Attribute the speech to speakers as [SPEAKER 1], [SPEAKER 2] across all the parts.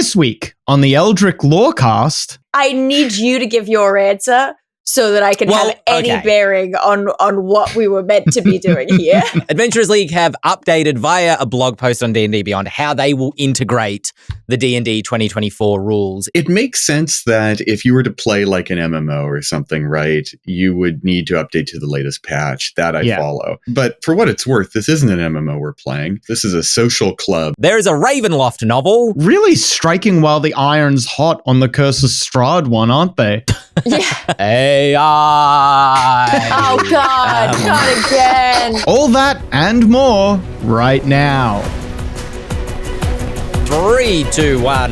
[SPEAKER 1] This week on the Eldritch Lorecast...
[SPEAKER 2] I need you to give your answer so that I can have any bearing on what we were meant to be doing here.
[SPEAKER 3] Adventurers League have updated via a blog post on D&D Beyond how they will integrate the D&D 2024 rules.
[SPEAKER 4] It makes sense that if you were to play like an MMO or something, right, you would need to update to the latest patch. That I follow. But for what it's worth, this isn't an MMO we're playing. This is a social club.
[SPEAKER 3] There is a Ravenloft novel.
[SPEAKER 1] Really striking while the iron's hot on the Curse of Strahd one, aren't they?
[SPEAKER 2] Yeah.
[SPEAKER 3] AI.
[SPEAKER 2] Oh, God. Not again.
[SPEAKER 1] All that and more right now.
[SPEAKER 3] 3, 2, 1.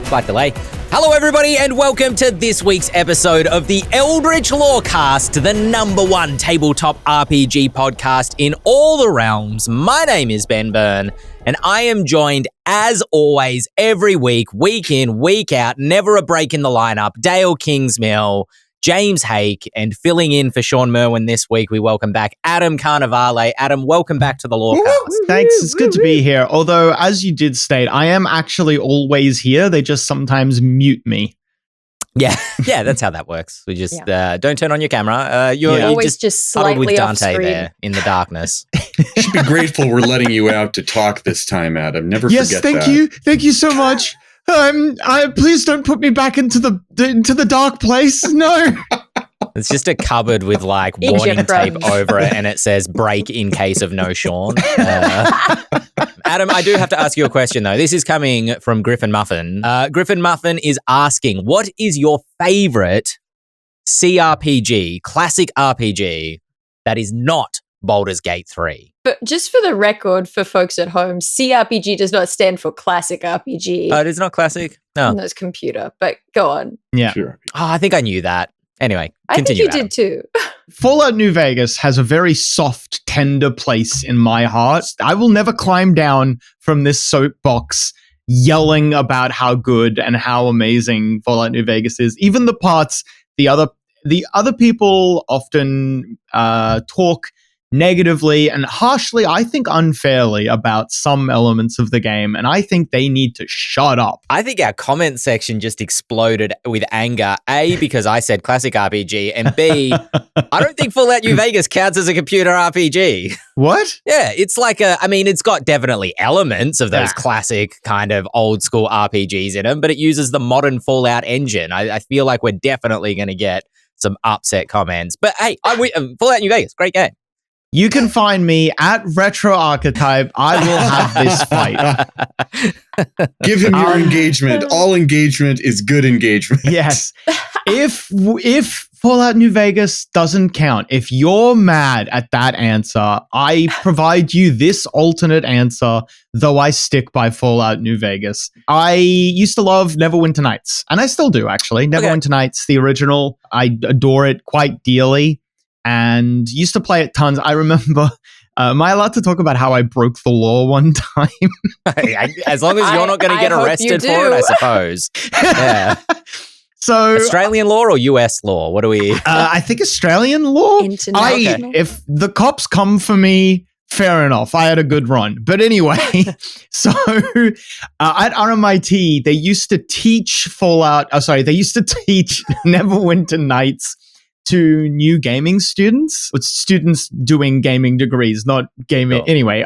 [SPEAKER 3] Slight delay. Hello, everybody, and welcome to this week's episode of the Eldritch Lorecast, the #1 tabletop RPG podcast in all the realms. My name is Ben Byrne, and I am joined, as always, every week in, week out, never a break in the lineup, Dael Kingsmill, James Hake, and filling in for Sean Merwin this week, we welcome back Adam Carnivale. Adam, welcome back to the Lorecast.
[SPEAKER 1] Thanks, it's good to be here. Although, as you did state, I am actually always here. They just sometimes mute me.
[SPEAKER 3] Yeah, that's how that works. We just don't turn on your camera. You're
[SPEAKER 2] always just slightly
[SPEAKER 3] with Dante
[SPEAKER 2] off screen
[SPEAKER 3] there in the darkness.
[SPEAKER 4] You should be grateful we're letting you out to talk this time, Adam. Never forget that.
[SPEAKER 1] Yes, thank you. Thank you so much. Please don't put me back into the dark place. No.
[SPEAKER 3] It's just a cupboard with like warning tape over it, and it says "break in case of no Sean." Adam, I do have to ask you a question though. This is coming from Griffin Muffin. Griffin Muffin is asking, "What is your favorite CRPG, classic RPG that is not Baldur's Gate 3?"
[SPEAKER 2] But just for the record, for folks at home, CRPG does not stand for classic RPG.
[SPEAKER 3] Oh, it is not classic? No.
[SPEAKER 2] No, it's computer, but go on.
[SPEAKER 1] Yeah.
[SPEAKER 4] Sure.
[SPEAKER 3] Oh, I think I knew that. Anyway, continue.
[SPEAKER 2] I think you did too.
[SPEAKER 1] Fallout New Vegas has a very soft, tender place in my heart. I will never climb down from this soapbox yelling about how good and how amazing Fallout New Vegas is. Even the parts the other people often talk negatively and harshly, I think unfairly, about some elements of the game, and I think they need to shut up.
[SPEAKER 3] I think our comment section just exploded with anger, A, because I said classic RPG, and B, I don't think Fallout New Vegas counts as a computer RPG.
[SPEAKER 1] What?
[SPEAKER 3] Yeah, it's like it's got definitely elements of those classic kind of old school RPGs in them, but it uses the modern Fallout engine. I feel like we're definitely going to get some upset comments. But hey, Fallout New Vegas, great game.
[SPEAKER 1] You can find me at Retro Archetype. I will have this fight.
[SPEAKER 4] Give him your engagement. All engagement is good engagement.
[SPEAKER 1] Yes. If Fallout New Vegas doesn't count, if you're mad at that answer, I provide you this alternate answer, though I stick by Fallout New Vegas. I used to love Neverwinter Nights, and I still do, actually. Neverwinter Nights, the original. I adore it quite dearly. And used to play it tons. I remember, am I allowed to talk about how I broke the law one time?
[SPEAKER 3] As long as you're not going to get arrested for it, I suppose. Yeah.
[SPEAKER 1] So
[SPEAKER 3] Australian law or US law? What do we?
[SPEAKER 1] I think Australian law. If the cops come for me, fair enough. I had a good run. But anyway, so at RMIT, they used to teach they used to teach Neverwinter Nights to new gaming students. It's students doing gaming degrees, not gaming. Cool. Anyway.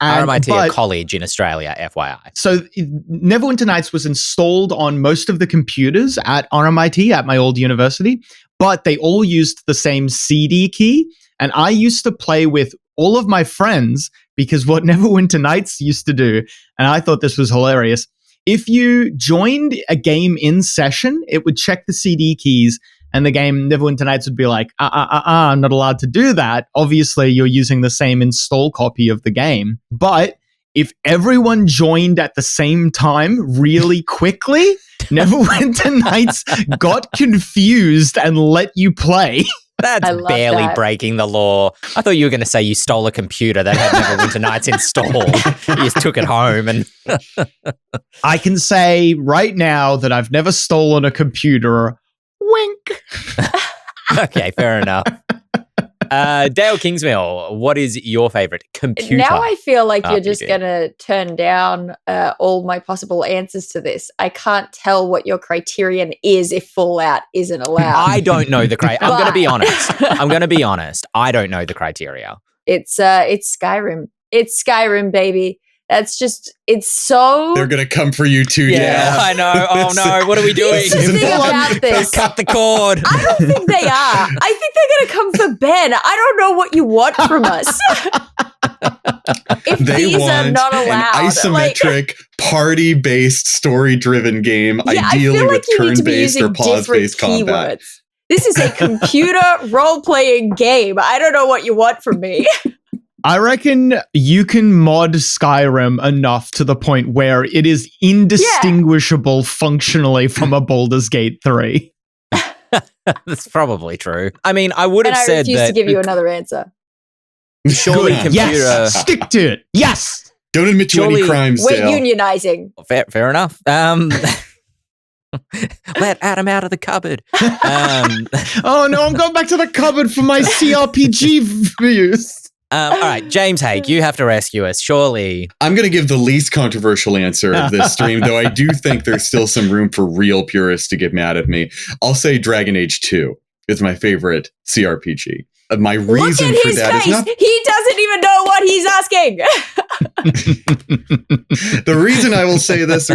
[SPEAKER 3] RMIT, a college in Australia, FYI.
[SPEAKER 1] So Neverwinter Nights was installed on most of the computers at RMIT, at my old university, but they all used the same CD key. And I used to play with all of my friends because what Neverwinter Nights used to do, and I thought this was hilarious, if you joined a game in session, it would check the CD keys. And the game Neverwinter Nights would be like, I'm not allowed to do that. Obviously, you're using the same install copy of the game. But if everyone joined at the same time really quickly, Neverwinter Nights got confused and let you play.
[SPEAKER 3] That's barely breaking the law. I thought you were going to say you stole a computer that had Neverwinter Nights installed. You just took it home. And
[SPEAKER 1] I can say right now that I've never stolen a computer. Wink.
[SPEAKER 3] Okay, fair enough. Dael Kingsmill, what is your favorite computer?
[SPEAKER 2] Now I feel like
[SPEAKER 3] RPG?
[SPEAKER 2] you're just going to turn down all my possible answers to this. I can't tell what your criterion is if Fallout isn't allowed.
[SPEAKER 3] I don't know the criteria. I'm going to be honest. I don't know the criteria.
[SPEAKER 2] It's Skyrim. It's Skyrim, baby. That's just, it's so...
[SPEAKER 4] They're going to come for you too,
[SPEAKER 3] Yeah,
[SPEAKER 4] Dael.
[SPEAKER 3] I know. Oh no, what are we doing?
[SPEAKER 2] Here's the thing about this.
[SPEAKER 3] Cut the cord.
[SPEAKER 2] I don't think they are. I think they're going to come for Ben. I don't know what you want from us. If
[SPEAKER 4] They
[SPEAKER 2] these
[SPEAKER 4] want
[SPEAKER 2] are not allowed.
[SPEAKER 4] an isometric, party-based, story-driven game, ideally with turn-based or pause-based combat.
[SPEAKER 2] This is a computer role-playing game. I don't know what you want from me.
[SPEAKER 1] I reckon you can mod Skyrim enough to the point where it is indistinguishable functionally from a Baldur's Gate 3.
[SPEAKER 3] That's probably true. I mean, I would have said that.
[SPEAKER 2] I refuse to give you another answer.
[SPEAKER 3] Surely
[SPEAKER 1] Good.
[SPEAKER 3] computer.
[SPEAKER 1] Yes. Stick to it. Yes.
[SPEAKER 4] Don't admit to any crimes,
[SPEAKER 2] We're
[SPEAKER 4] Dael.
[SPEAKER 2] unionizing.
[SPEAKER 3] Fair enough. Let Adam out of the cupboard.
[SPEAKER 1] Oh no, I'm going back to the cupboard for my CRPG views.
[SPEAKER 3] All right, James Hake, you have to rescue us, surely.
[SPEAKER 4] I'm going to give the least controversial answer of this stream, though I do think there's still some room for real purists to get mad at me. I'll say Dragon Age 2 is my favorite CRPG. My reason for that is not...
[SPEAKER 2] He doesn't even know what he's asking.
[SPEAKER 4] The reason I will say this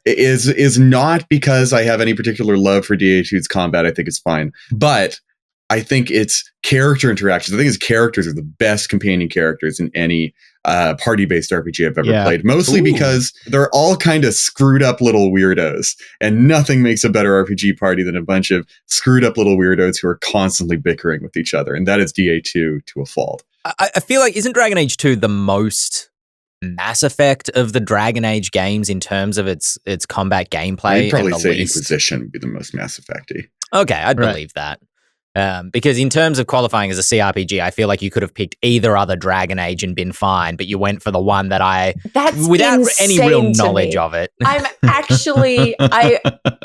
[SPEAKER 4] is not because I have any particular love for DA2's combat. I think it's fine. But I think it's character interactions. I think his characters are the best companion characters in any party-based RPG I've ever played. Mostly because they're all kind of screwed up little weirdos. And nothing makes a better RPG party than a bunch of screwed up little weirdos who are constantly bickering with each other. And that is DA2 to a fault.
[SPEAKER 3] I feel like, isn't Dragon Age 2 the most Mass Effect of the Dragon Age games in terms of its combat gameplay?
[SPEAKER 4] I'd probably say Inquisition would be the most Mass Effect-y.
[SPEAKER 3] Okay, I'd believe that. Because in terms of qualifying as a CRPG, I feel like you could have picked either other Dragon Age and been fine, but you went for the one that without any real knowledge of it.
[SPEAKER 2] I'm actually, I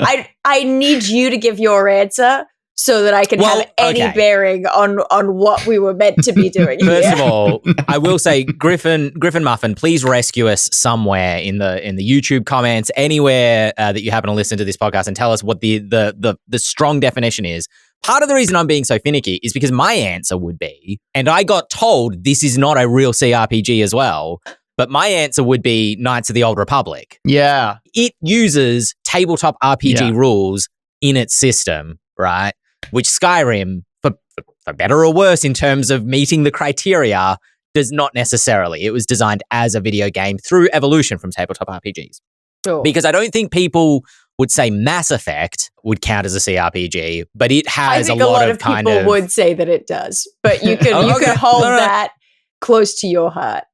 [SPEAKER 2] need you to give your answer so that I can have any bearing on what we were meant to be doing.
[SPEAKER 3] First of all, I will say, Griffin Muffin, please rescue us somewhere in the YouTube comments, anywhere that you happen to listen to this podcast, and tell us what the strong definition is. Part of the reason I'm being so finicky is because my answer would be, and I got told this is not a real CRPG as well, but my answer would be Knights of the Old Republic.
[SPEAKER 1] Yeah.
[SPEAKER 3] It uses tabletop RPG rules in its system, right? Which Skyrim, for better or worse in terms of meeting the criteria, does not necessarily. It was designed as a video game through evolution from tabletop RPGs.
[SPEAKER 2] Sure.
[SPEAKER 3] Because I don't think people would say Mass Effect would count as a CRPG, but it has a lot of kind of...
[SPEAKER 2] people would say that it does, but you could hold that close to your heart.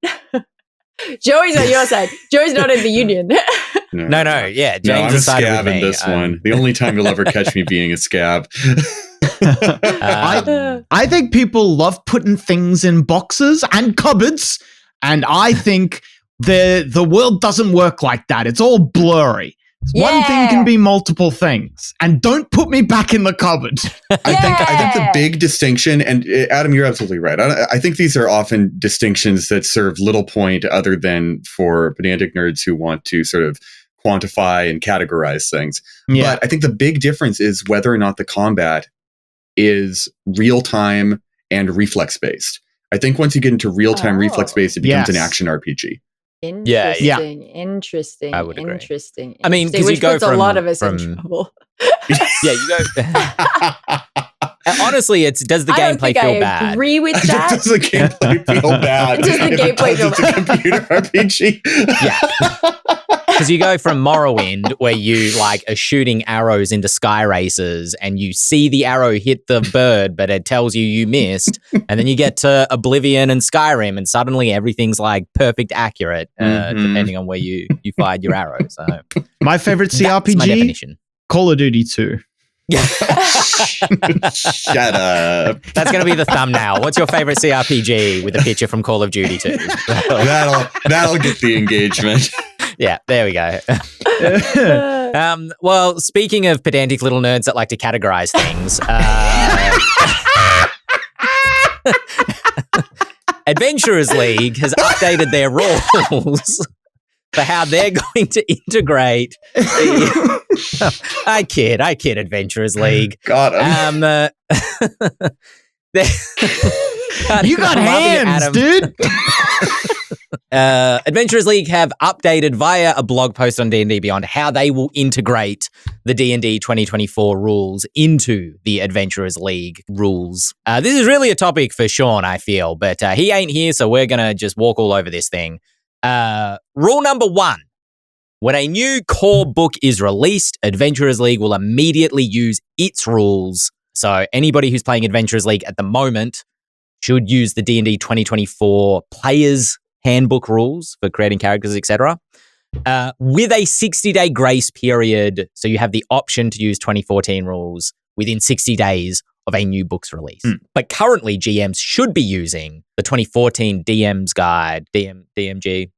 [SPEAKER 2] Joey's on your side. Joey's not in the union.
[SPEAKER 3] No, yeah. James
[SPEAKER 4] I'm a scab
[SPEAKER 3] with
[SPEAKER 4] in this one. The only time you'll ever catch me being a scab.
[SPEAKER 1] I think people love putting things in boxes and cupboards, and I think the world doesn't work like that. It's all blurry. One thing can be multiple things, and don't put me back in the cupboard.
[SPEAKER 4] I think the big distinction, and Adam, you're absolutely right. I think these are often distinctions that serve little point other than for pedantic nerds who want to sort of quantify and categorize things. Yeah. But I think the big difference is whether or not the combat is real-time and reflex-based. I think once you get into real-time reflex-based, it becomes an action RPG.
[SPEAKER 2] Interesting.
[SPEAKER 3] I would agree.
[SPEAKER 2] Interesting.
[SPEAKER 3] I mean, because
[SPEAKER 2] which puts a lot of us in trouble.
[SPEAKER 3] Yeah, you go. Honestly, does the gameplay feel bad?
[SPEAKER 2] I agree with that.
[SPEAKER 4] Does the gameplay feel bad?
[SPEAKER 2] Does the gameplay feel bad?
[SPEAKER 4] It's a computer RPG.
[SPEAKER 3] Yeah. Because you go from Morrowind, where you are shooting arrows into sky races, and you see the arrow hit the bird, but it tells you missed. And then you get to Oblivion and Skyrim, and suddenly everything's perfect accurate, depending on where you fired your arrow. So
[SPEAKER 1] my favorite CRPG,
[SPEAKER 3] my definition.
[SPEAKER 1] Call of Duty 2.
[SPEAKER 4] Shut up.
[SPEAKER 3] That's going to be the thumbnail. What's your favorite CRPG with a picture from Call of Duty 2?
[SPEAKER 4] That'll get the engagement.
[SPEAKER 3] Yeah, there we go. Well, speaking of pedantic little nerds that like to categorize things, Adventurers League has updated their rules for how they're going to integrate the... I kid, Adventurers League.
[SPEAKER 4] Got him.
[SPEAKER 1] You got hands, dude.
[SPEAKER 3] Adventurers League have updated via a blog post on D&D Beyond how they will integrate the D&D 2024 rules into the Adventurers League rules. This is really a topic for Sean, I feel, but he ain't here, so we're going to just walk all over this thing. Rule number 1. When a new core book is released, Adventurers League will immediately use its rules. So anybody who's playing Adventurers League at the moment should use the D&D 2024 Players Handbook rules for creating characters, etc. With a 60-day grace period, so you have the option to use 2014 rules within 60 days of a new book's release. But currently, GMs should be using the 2014 DM's Guide, DMG.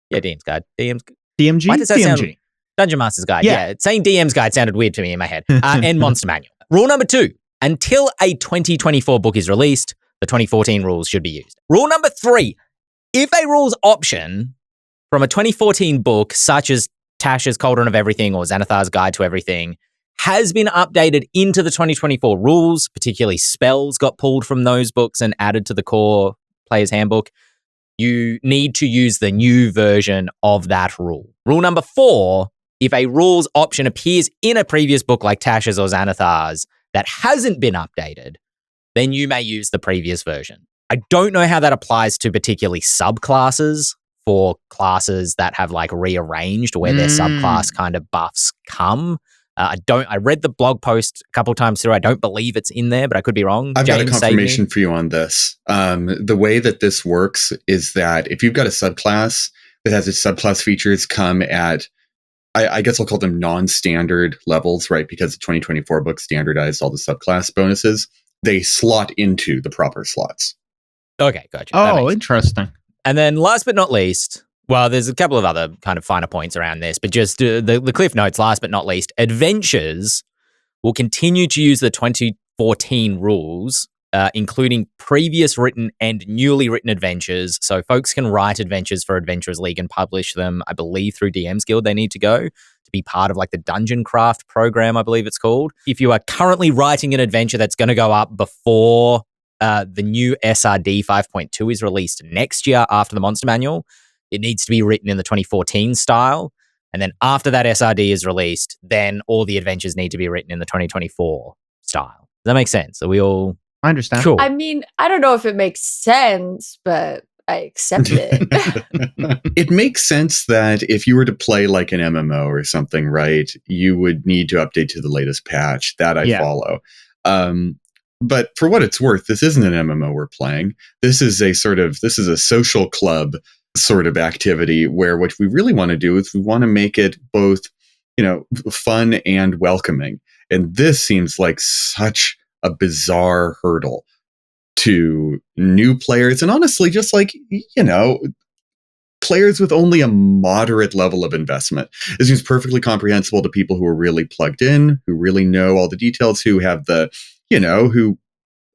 [SPEAKER 3] Yeah, DM's Guide.
[SPEAKER 1] DMG?
[SPEAKER 3] Why does that
[SPEAKER 1] DMG.
[SPEAKER 3] sound... Dungeon Master's Guide. Yeah, saying DM's Guide sounded weird to me in my head. And Monster Manual. Rule number 2. Until a 2024 book is released, the 2014 rules should be used. Rule number 3. If a rules option from a 2014 book, such as Tasha's Cauldron of Everything or Xanathar's Guide to Everything, has been updated into the 2024 rules, particularly spells got pulled from those books and added to the core Player's Handbook, you need to use the new version of that rule. Rule number 4, if a rules option appears in a previous book like Tasha's or Xanathar's that hasn't been updated, then you may use the previous version. I don't know how that applies to particularly subclasses for classes that have like rearranged where their subclass kind of buffs come. I read the blog post a couple times through. I don't believe it's in there, but I could be wrong.
[SPEAKER 4] I've got a confirmation for you on this. The way that this works is that if you've got a subclass that has its subclass features come at, I guess I'll call them non-standard levels, right? Because the 2024 book standardized all the subclass bonuses. They slot into the proper slots.
[SPEAKER 3] Okay, gotcha.
[SPEAKER 1] Oh, interesting.
[SPEAKER 3] And then last but not least, well, there's a couple of other kind of finer points around this, but just the cliff notes, last but not least, adventures will continue to use the 2014 rules, including previous written and newly written adventures. So folks can write adventures for Adventurers League and publish them, I believe, through DM's Guild they need to go to be part of like the Dungeon Craft program, I believe it's called. If you are currently writing an adventure that's going to go up before the new SRD 5.2 is released next year after the Monster Manual, it needs to be written in the 2014 style. And then after that SRD is released, then all the adventures need to be written in the 2024 style. Does that make sense? Are we all...
[SPEAKER 1] I understand.
[SPEAKER 3] Cool.
[SPEAKER 2] I mean, I don't know if it makes sense, but I accept it.
[SPEAKER 4] It makes sense that if you were to play like an MMO or something, right, you would need to update to the latest patch. That I follow. But for what it's worth, this isn't an MMO we're playing. This is a social club sort of activity where what we really want to do is we want to make it both, fun and welcoming. And this seems like such a bizarre hurdle to new players. And honestly, just like, players with only a moderate level of investment. It seems perfectly comprehensible to people who are really plugged in, who really know all the details, who have the, who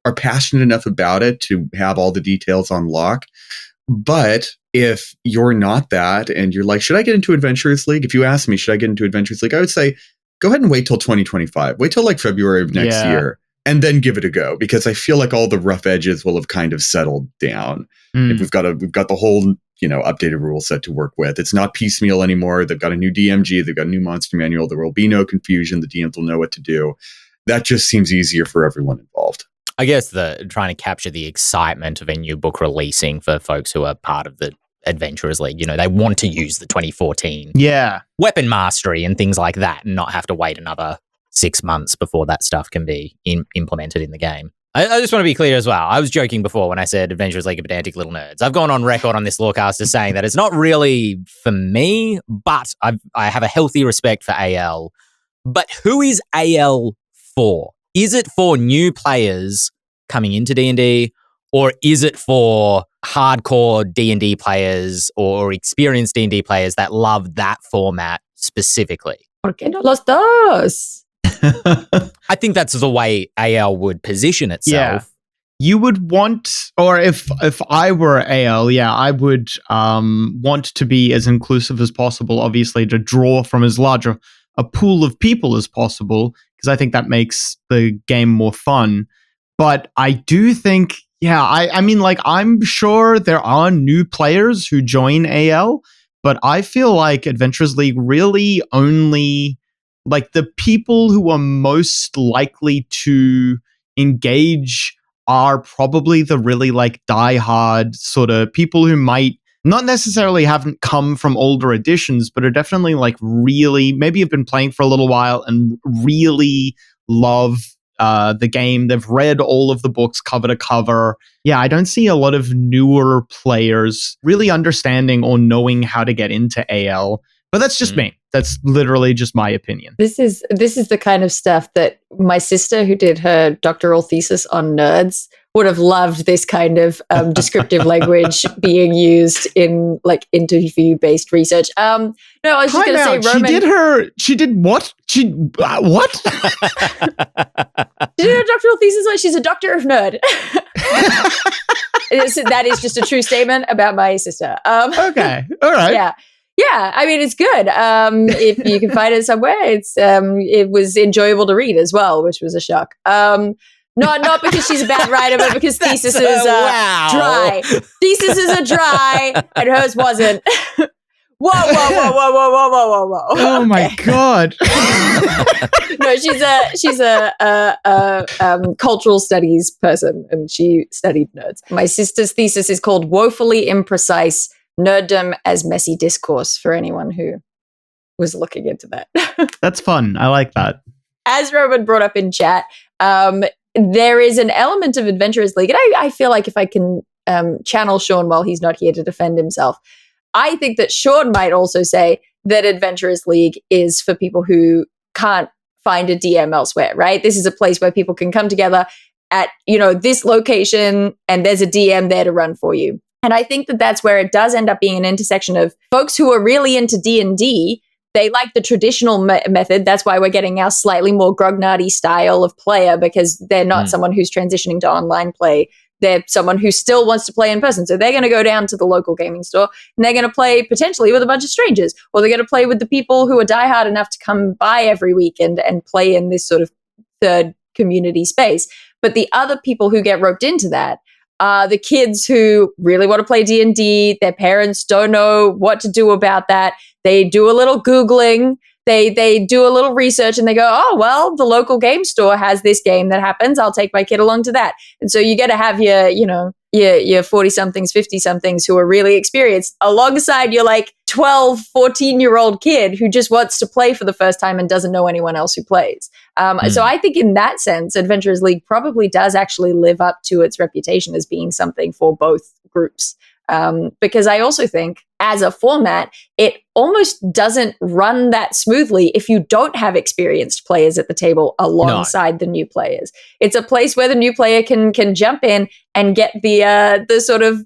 [SPEAKER 4] are passionate enough about it to have all the details on lock. But if you're not that and you're like, should I get into Adventurers League? If you ask me, should I get into Adventurers League? I would say, go ahead and wait till 2025. Wait till like February of next year and then give it a go, because I feel like all the rough edges will have kind of settled down. If we've got the whole, updated rule set to work with. It's not piecemeal anymore. They've got a new DMG. They've got a new monster manual. There will be no confusion. The DMs will know what to do. That just seems easier for everyone involved.
[SPEAKER 3] I guess trying to capture the excitement of a new book releasing for folks who are part of the Adventurers League. They want to use the 2014 weapon mastery and things like that and not have to wait another 6 months before that stuff can be implemented in the game. I just want to be clear as well. I was joking before when I said Adventurers League are pedantic little nerds. I've gone on record on this Lorecast as saying that it's not really for me, but I have a healthy respect for AL. But who is AL for? Is it for new players coming into D&D, or is it for hardcore D&D players or experienced D&D players that love that format specifically?
[SPEAKER 2] ¿Por qué no los dos?
[SPEAKER 3] I think that's the way AL would position itself.
[SPEAKER 1] Yeah. You would want, or if I were AL, I would want to be as inclusive as possible, obviously, to draw from as large a pool of people as possible, because I think that makes the game more fun. But I do think, I mean, like, I'm sure there are new players who join AL, but I feel like Adventurers League really only, like, the people who are most likely to engage are probably the really, like, diehard sort of people who might not necessarily haven't come from older editions, but are definitely, like, really, maybe have been playing for a little while and really love the game. They've read all of the books cover to cover. I don't see a lot of newer players really understanding or knowing how to get into AL. But that's just me. That's literally just my opinion.
[SPEAKER 2] This is the kind of stuff that my sister, who did her doctoral thesis on nerds, would have loved. This kind of descriptive language being used in, like, interview-based research. No, I was just going to say, Roman.
[SPEAKER 1] She did what? What?
[SPEAKER 2] She did her doctoral thesis on. She's a doctor of nerd. That is just a true statement about my sister.
[SPEAKER 1] Okay, all right.
[SPEAKER 2] Yeah, I mean, it's good. If you can find it somewhere, it was enjoyable to read as well, which was a shock. Not because she's a bad writer, but because theses are dry. Theses are dry, and hers wasn't. Whoa!
[SPEAKER 1] Oh my God!
[SPEAKER 2] No, she's a cultural studies person, and she studied nerds. My sister's thesis is called "Woefully Imprecise Nerddom as Messy Discourse," for anyone who was looking into that.
[SPEAKER 1] That's fun. I like that.
[SPEAKER 2] As Roman brought up in chat, there is an element of Adventurers League, and I feel like if I can channel Sean while he's not here to defend himself, I think that Sean might also say that Adventurers League is for people who can't find a DM elsewhere, right? This is a place where people can come together at, this location, and there's a DM there to run for you. And I think that that's where it does end up being an intersection of folks who are really into D&D. They like the traditional method. That's why we're getting our slightly more grognardy style of player, because they're not someone who's transitioning to online play. They're someone who still wants to play in person. So they're going to go down to the local gaming store, and they're going to play potentially with a bunch of strangers, or they're going to play with the people who are diehard enough to come by every weekend and play in this sort of third community space. But the other people who get roped into that the kids who really want to play D&D. Their parents don't know what to do about that. They do a little Googling. They do a little research, and they go, oh, well, the local game store has this game that happens. I'll take my kid along to that. And so you get to have your 40-somethings, 50-somethings who are really experienced alongside your, like, 12, 14-year-old kid who just wants to play for the first time and doesn't know anyone else who plays. So I think in that sense, Adventurers League probably does actually live up to its reputation as being something for both groups. Because I also think as a format, it almost doesn't run that smoothly if you don't have experienced players at the table alongside the new players. It's a place where the new player can jump in and get the sort of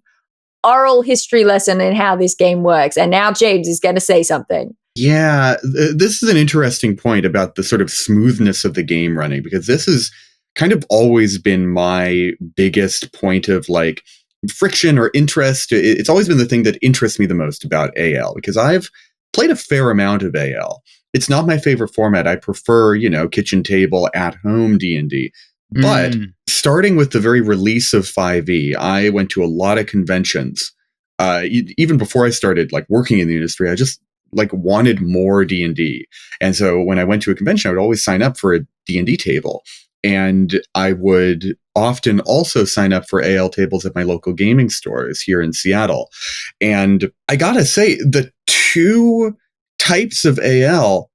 [SPEAKER 2] oral history lesson in how this game works. And now James is going to say something.
[SPEAKER 4] Yeah, this is an interesting point about the sort of smoothness of the game running, because this has kind of always been my biggest point of, like, friction or interest. It's always been the thing that interests me the most about AL, because I've played a fair amount of AL. It's not my favorite format. I prefer, kitchen table at home D&D. But starting with the very release of 5e, I went to a lot of conventions. Even before I started, like, working in the industry, I just, like, wanted more D&D. And so when I went to a convention, I would always sign up for a D&D table. And I would often also sign up for AL tables at my local gaming stores here in Seattle. And I gotta say, the two types of AL,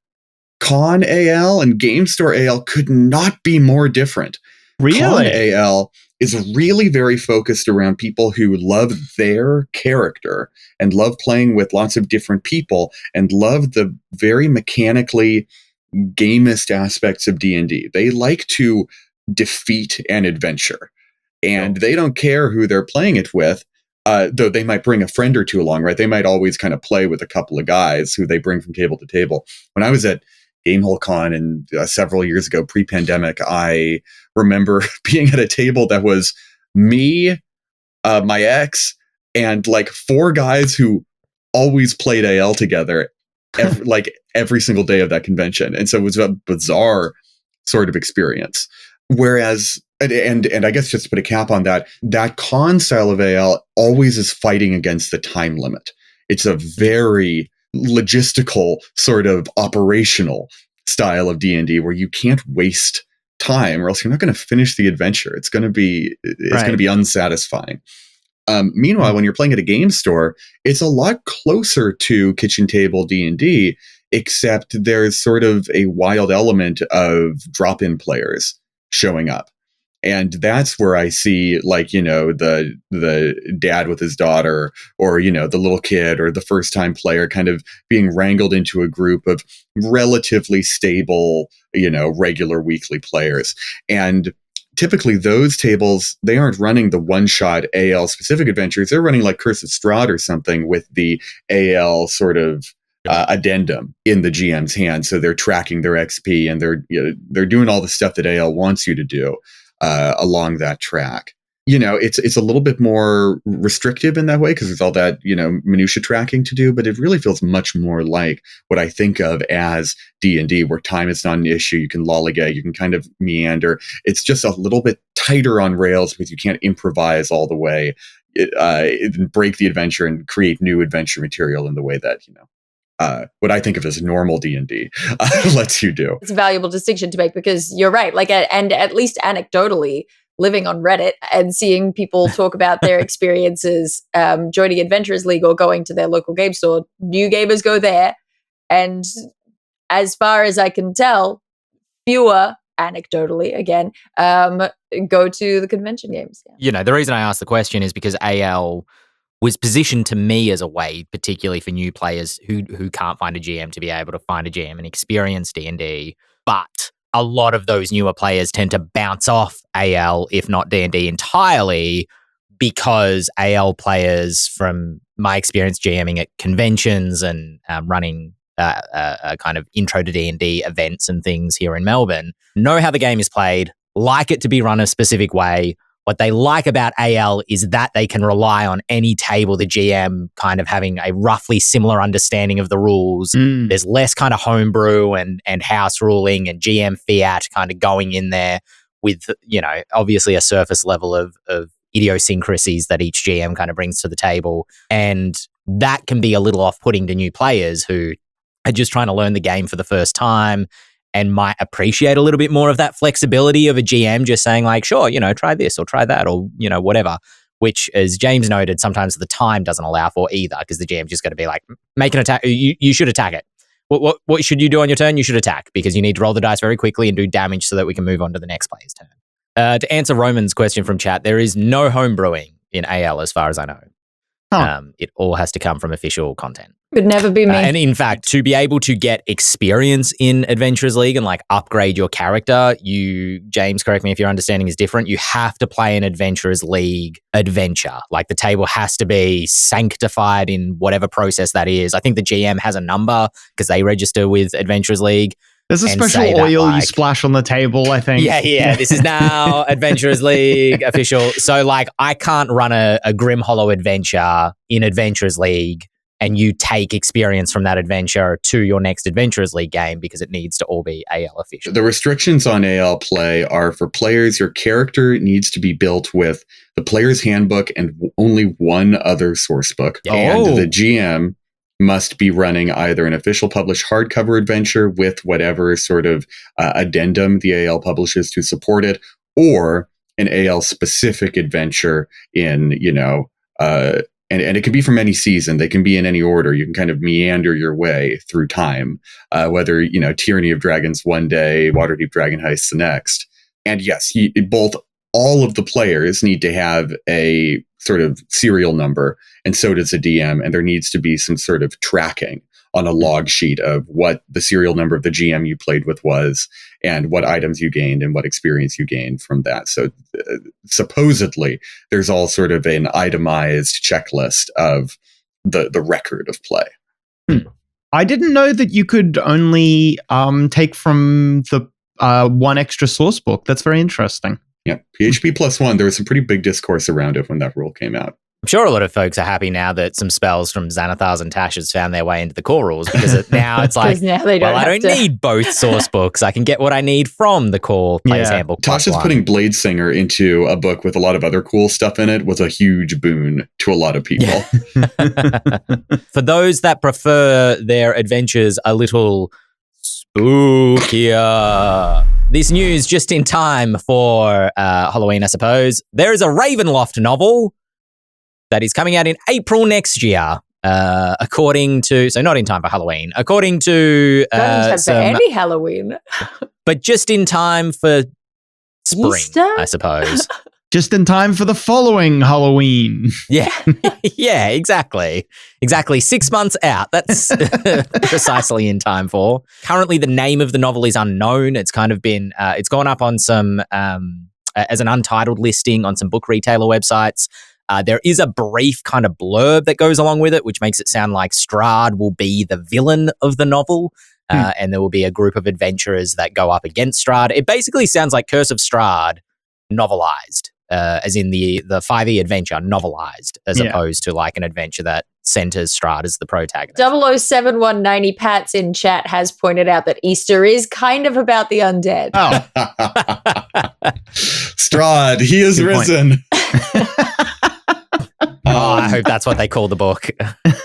[SPEAKER 4] Con AL and Game Store AL, could not be more different.
[SPEAKER 1] Really?
[SPEAKER 4] Con AL is really very focused around people who love their character and love playing with lots of different people and love the very mechanically gamist aspects of D&D. They like to defeat an adventure, and they don't care who they're playing it with, though they might bring a friend or two along, right? They might always kind of play with a couple of guys who they bring from table to table. When I was at Gamehole Con and several years ago, pre-pandemic, I remember being at a table that was me, my ex, and like 4 guys who always played AL together every single day of that convention. And so it was a bizarre sort of experience. Whereas, and I guess just to put a cap on that con style of AL always is fighting against the time limit. It's a very logistical sort of operational style of D&D where you can't waste time or else you're not going to finish the adventure. It's going to be unsatisfying. Meanwhile, when you're playing at a game store, it's a lot closer to kitchen table D&D, except there's sort of a wild element of drop-in players showing up. And that's where I see, like, you know, the dad with his daughter, or, you know, the little kid or the first time player kind of being wrangled into a group of relatively stable, you know, regular weekly players. And typically those tables, they aren't running the one-shot AL specific adventures. They're running like Curse of Strahd or something with the AL sort of addendum in the GM's hand. So they're tracking their XP and they're doing all the stuff that AL wants you to do along that track. You know, it's a little bit more restrictive in that way because there's all that, you know, minutia tracking to do, but it really feels much more like what I think of as D&D, where time is not an issue. You can lollygag, you can kind of meander. It's just a little bit tighter on rails because you can't improvise all the way, break the adventure and create new adventure material in the way that, you know, what I think of as normal D&D lets you do.
[SPEAKER 2] It's a valuable distinction to make because you're right. Like, and at least anecdotally, living on Reddit and seeing people talk about their experiences joining Adventurers League or going to their local game store, new gamers go there. And as far as I can tell, fewer, anecdotally again, go to the convention games. Yeah.
[SPEAKER 3] You know, the reason I asked the question is because AL was positioned to me as a way, particularly for new players who can't find a GM, to be able to find a GM and experience D&D. But a lot of those newer players tend to bounce off AL, if not D&D entirely, because AL players, from my experience GMing at conventions and running a kind of intro to D&D events and things here in Melbourne, know how the game is played, like it to be run a specific way. What they like about AL is that they can rely on any table, the GM kind of having a roughly similar understanding of the rules. There's less kind of homebrew and house ruling and GM fiat kind of going in there with, you know, obviously a surface level of idiosyncrasies that each GM kind of brings to the table. And that can be a little off-putting to new players who are just trying to learn the game for the first time and might appreciate a little bit more of that flexibility of a GM just saying like, sure, you know, try this or try that or, you know, whatever, which, as James noted, sometimes the time doesn't allow for either because the GM's just got to be like, make an attack. You should attack it. What should you do on your turn? You should attack because you need to roll the dice very quickly and do damage so that we can move on to the next player's turn. To answer Roman's question from chat, there is no homebrewing in AL as far as I know. It all has to come from official content.
[SPEAKER 2] Could never be me.
[SPEAKER 3] And in fact, to be able to get experience in Adventurers League and like upgrade your character, James, correct me if your understanding is different, you have to play an Adventurers League adventure. Like the table has to be sanctified in whatever process that is. I think the GM has a number because they register with Adventurers League.
[SPEAKER 1] There's a special oil you splash on the table, I think.
[SPEAKER 3] Yeah. This is now Adventurers League official. So like I can't run a Grim Hollow adventure in Adventurers League and you take experience from that adventure to your next Adventurers League game because it needs to all be AL official.
[SPEAKER 4] The restrictions on AL play are for players, your character needs to be built with the player's handbook and only one other source book. And the GM must be running either an official published hardcover adventure with whatever sort of addendum the AL publishes to support it, or an AL specific adventure in, you know, and it can be from any season. They can be in any order. You can kind of meander your way through time, whether, you know, Tyranny of Dragons one day, Waterdeep Dragon Heist the next. And yes, all of the players need to have a sort of serial number, and so does the DM, and there needs to be some sort of tracking on a log sheet of what the serial number of the GM you played with was and what items you gained and what experience you gained from that. So supposedly there's all sort of an itemized checklist of the record of play.
[SPEAKER 1] I didn't know that you could only take from the one extra source book. That's very interesting.
[SPEAKER 4] Yeah, PHP +1. There was some pretty big discourse around it when that rule came out.
[SPEAKER 3] I'm sure a lot of folks are happy now that some spells from Xanathars and Tashes found their way into the core rules, because now it's like,
[SPEAKER 2] now
[SPEAKER 3] I don't need both source books. I can get what I need from the core Player's Handbook.
[SPEAKER 4] Tasha's putting Bladesinger into a book with a lot of other cool stuff in it was a huge boon to a lot of people.
[SPEAKER 3] For those that prefer their adventures a little spookier, this news just in time for Halloween, I suppose. There is a Ravenloft novel that is coming out in April next year, according to... So not in time for Halloween. According to...
[SPEAKER 2] for any Halloween.
[SPEAKER 3] But just in time for spring,
[SPEAKER 2] Easter?
[SPEAKER 3] I suppose.
[SPEAKER 1] Just in time for the following Halloween.
[SPEAKER 3] Yeah. Yeah, exactly. Exactly. 6 months out. That's precisely in time for. Currently, the name of the novel is unknown. It's kind of been... it's gone up on some... as an untitled listing on some book retailer websites. There is a brief kind of blurb that goes along with it, which makes it sound like Strahd will be the villain of the novel, and there will be a group of adventurers that go up against Strahd. It basically sounds like Curse of Strahd novelized, as in the 5e adventure novelized, as opposed to like an adventure that centers Strahd as the protagonist.
[SPEAKER 2] 00719 Pats in chat has pointed out that Easter is kind of about the undead.
[SPEAKER 1] Oh.
[SPEAKER 4] Strahd, he is risen.
[SPEAKER 3] I hope that's what they call the book.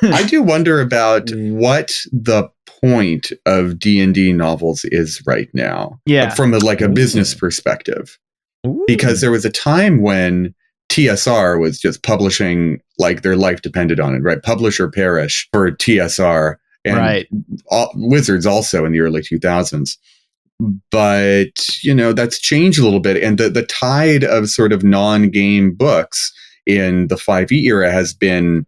[SPEAKER 4] I do wonder about what the point of D&D novels is right now.
[SPEAKER 1] Yeah.
[SPEAKER 4] From a business perspective. Ooh. Because there was a time when TSR was just publishing like their life depended on it, right? Publish or perish for TSR. And Wizards also in the early 2000s. But, that's changed a little bit. And the tide of sort of non-game books in the 5e era has been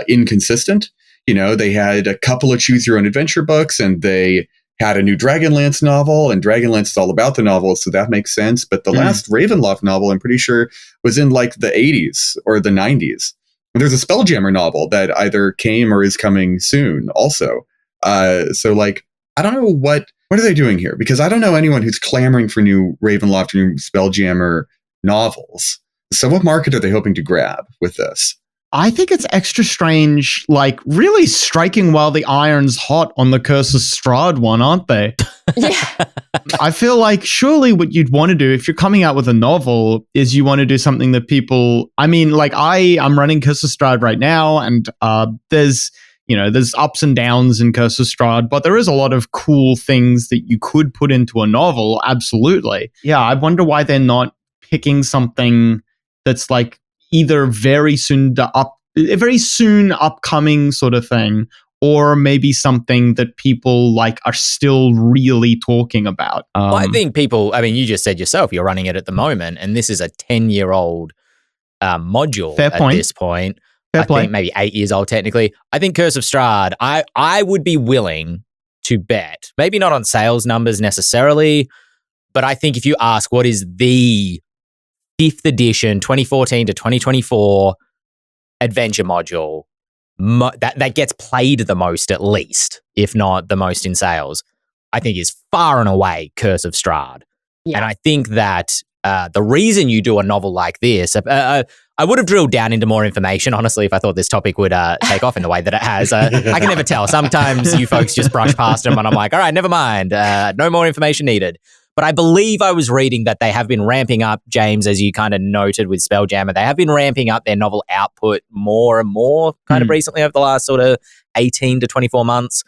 [SPEAKER 4] inconsistent. They had a couple of choose your own adventure books, and they had a new Dragonlance novel, and Dragonlance is all about the novel, so that makes sense. But the last Ravenloft novel, I'm pretty sure, was in like the 80s or the 90s. And there's a Spelljammer novel that either came or is coming soon also. So I don't know what are they doing here? Because I don't know anyone who's clamoring for new Ravenloft or new Spelljammer novels. So what market are they hoping to grab with this?
[SPEAKER 1] I think it's extra strange, really striking while the iron's hot on the Curse of Strahd one, aren't they?
[SPEAKER 2] Yeah.
[SPEAKER 1] I feel like surely what you'd want to do if you're coming out with a novel is you want to do something that people... I'm running Curse of Strahd right now, and there's ups and downs in Curse of Strahd, but there is a lot of cool things that you could put into a novel, absolutely. Yeah, I wonder why they're not picking something that's either very soon upcoming sort of thing, or maybe something that people are still really talking about.
[SPEAKER 3] Well, I think people, you just said yourself, you're running it at the moment, and this is a 10-year-old module this point. I think maybe 8 years old technically. I think Curse of Strahd, I would be willing to bet, maybe not on sales numbers necessarily, but I think if you ask what is the 5th edition, 2014 to 2024 adventure module that gets played the most, at least, if not the most in sales, I think is far and away Curse of Strahd. Yeah. And I think that the reason you do a novel like this, I would have drilled down into more information, honestly, if I thought this topic would take off in the way that it has. I can never tell. Sometimes you folks just brush past them and I'm like, all right, never mind. No more information needed. But I believe I was reading that they have been ramping up, James, as you kind of noted with Spelljammer, they have been ramping up their novel output more and more kind of recently over the last sort of 18 to 24 months.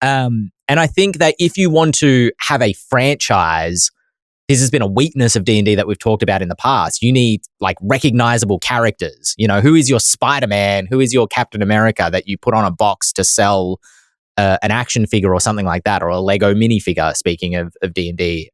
[SPEAKER 3] And I think that if you want to have a franchise, this has been a weakness of D&D that we've talked about in the past. You need recognizable characters. Who is your Spider-Man? Who is your Captain America that you put on a box to sell an action figure or something like that, or a Lego minifigure, speaking of D&D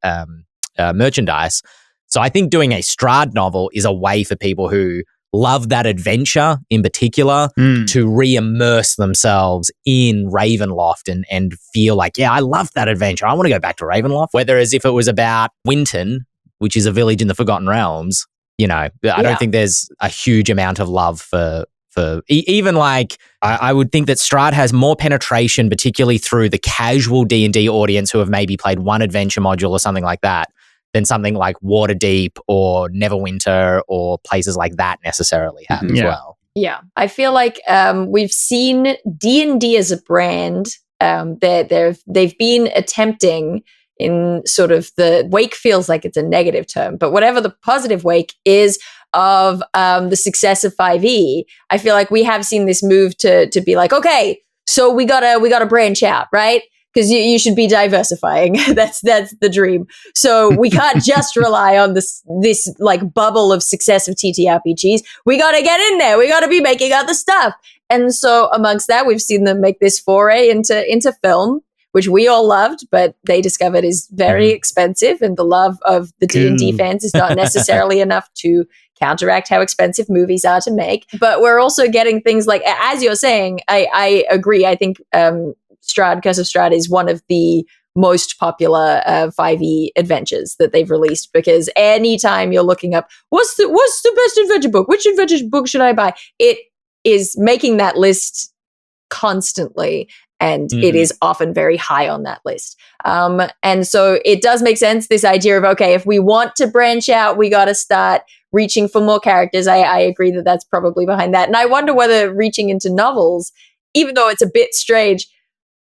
[SPEAKER 3] merchandise. So I think doing a Strahd novel is a way for people who love that adventure in particular to re-immerse themselves in Ravenloft and feel like, yeah, I love that adventure. I want to go back to Ravenloft. Whereas if it was about Winton, which is a village in the Forgotten Realms, I don't think there's a huge amount of love for for even like I would think that Strahd has more penetration, particularly through the casual D&D audience who have maybe played one adventure module or something like that, than something like Waterdeep or Neverwinter or places like that necessarily have as well.
[SPEAKER 2] Yeah, I feel like we've seen D&D as a brand. They've been attempting in sort of the wake feels like it's a negative term, but whatever the positive wake is of the success of 5e, I feel like we have seen this move to be like, okay, so we gotta branch out, right? Because you should be diversifying. that's the dream. So we can't just rely on this like bubble of success of TTRPGs. We got to get in there. We got to be making other stuff. And so amongst that, we've seen them make this foray into film, which we all loved, but they discovered is very expensive, and the love of the D&D fans is not necessarily enough to counteract how expensive movies are to make. But we're also getting things like, as you're saying, I agree. I think Strahd, Curse of Strahd is one of the most popular 5e adventures that they've released, because anytime you're looking up, what's the best adventure book? Which adventure book should I buy? It is making that list constantly, and it is often very high on that list. And so it does make sense, this idea of, okay, if we want to branch out, we got to start reaching for more characters. I agree that that's probably behind that. And I wonder whether reaching into novels, even though it's a bit strange,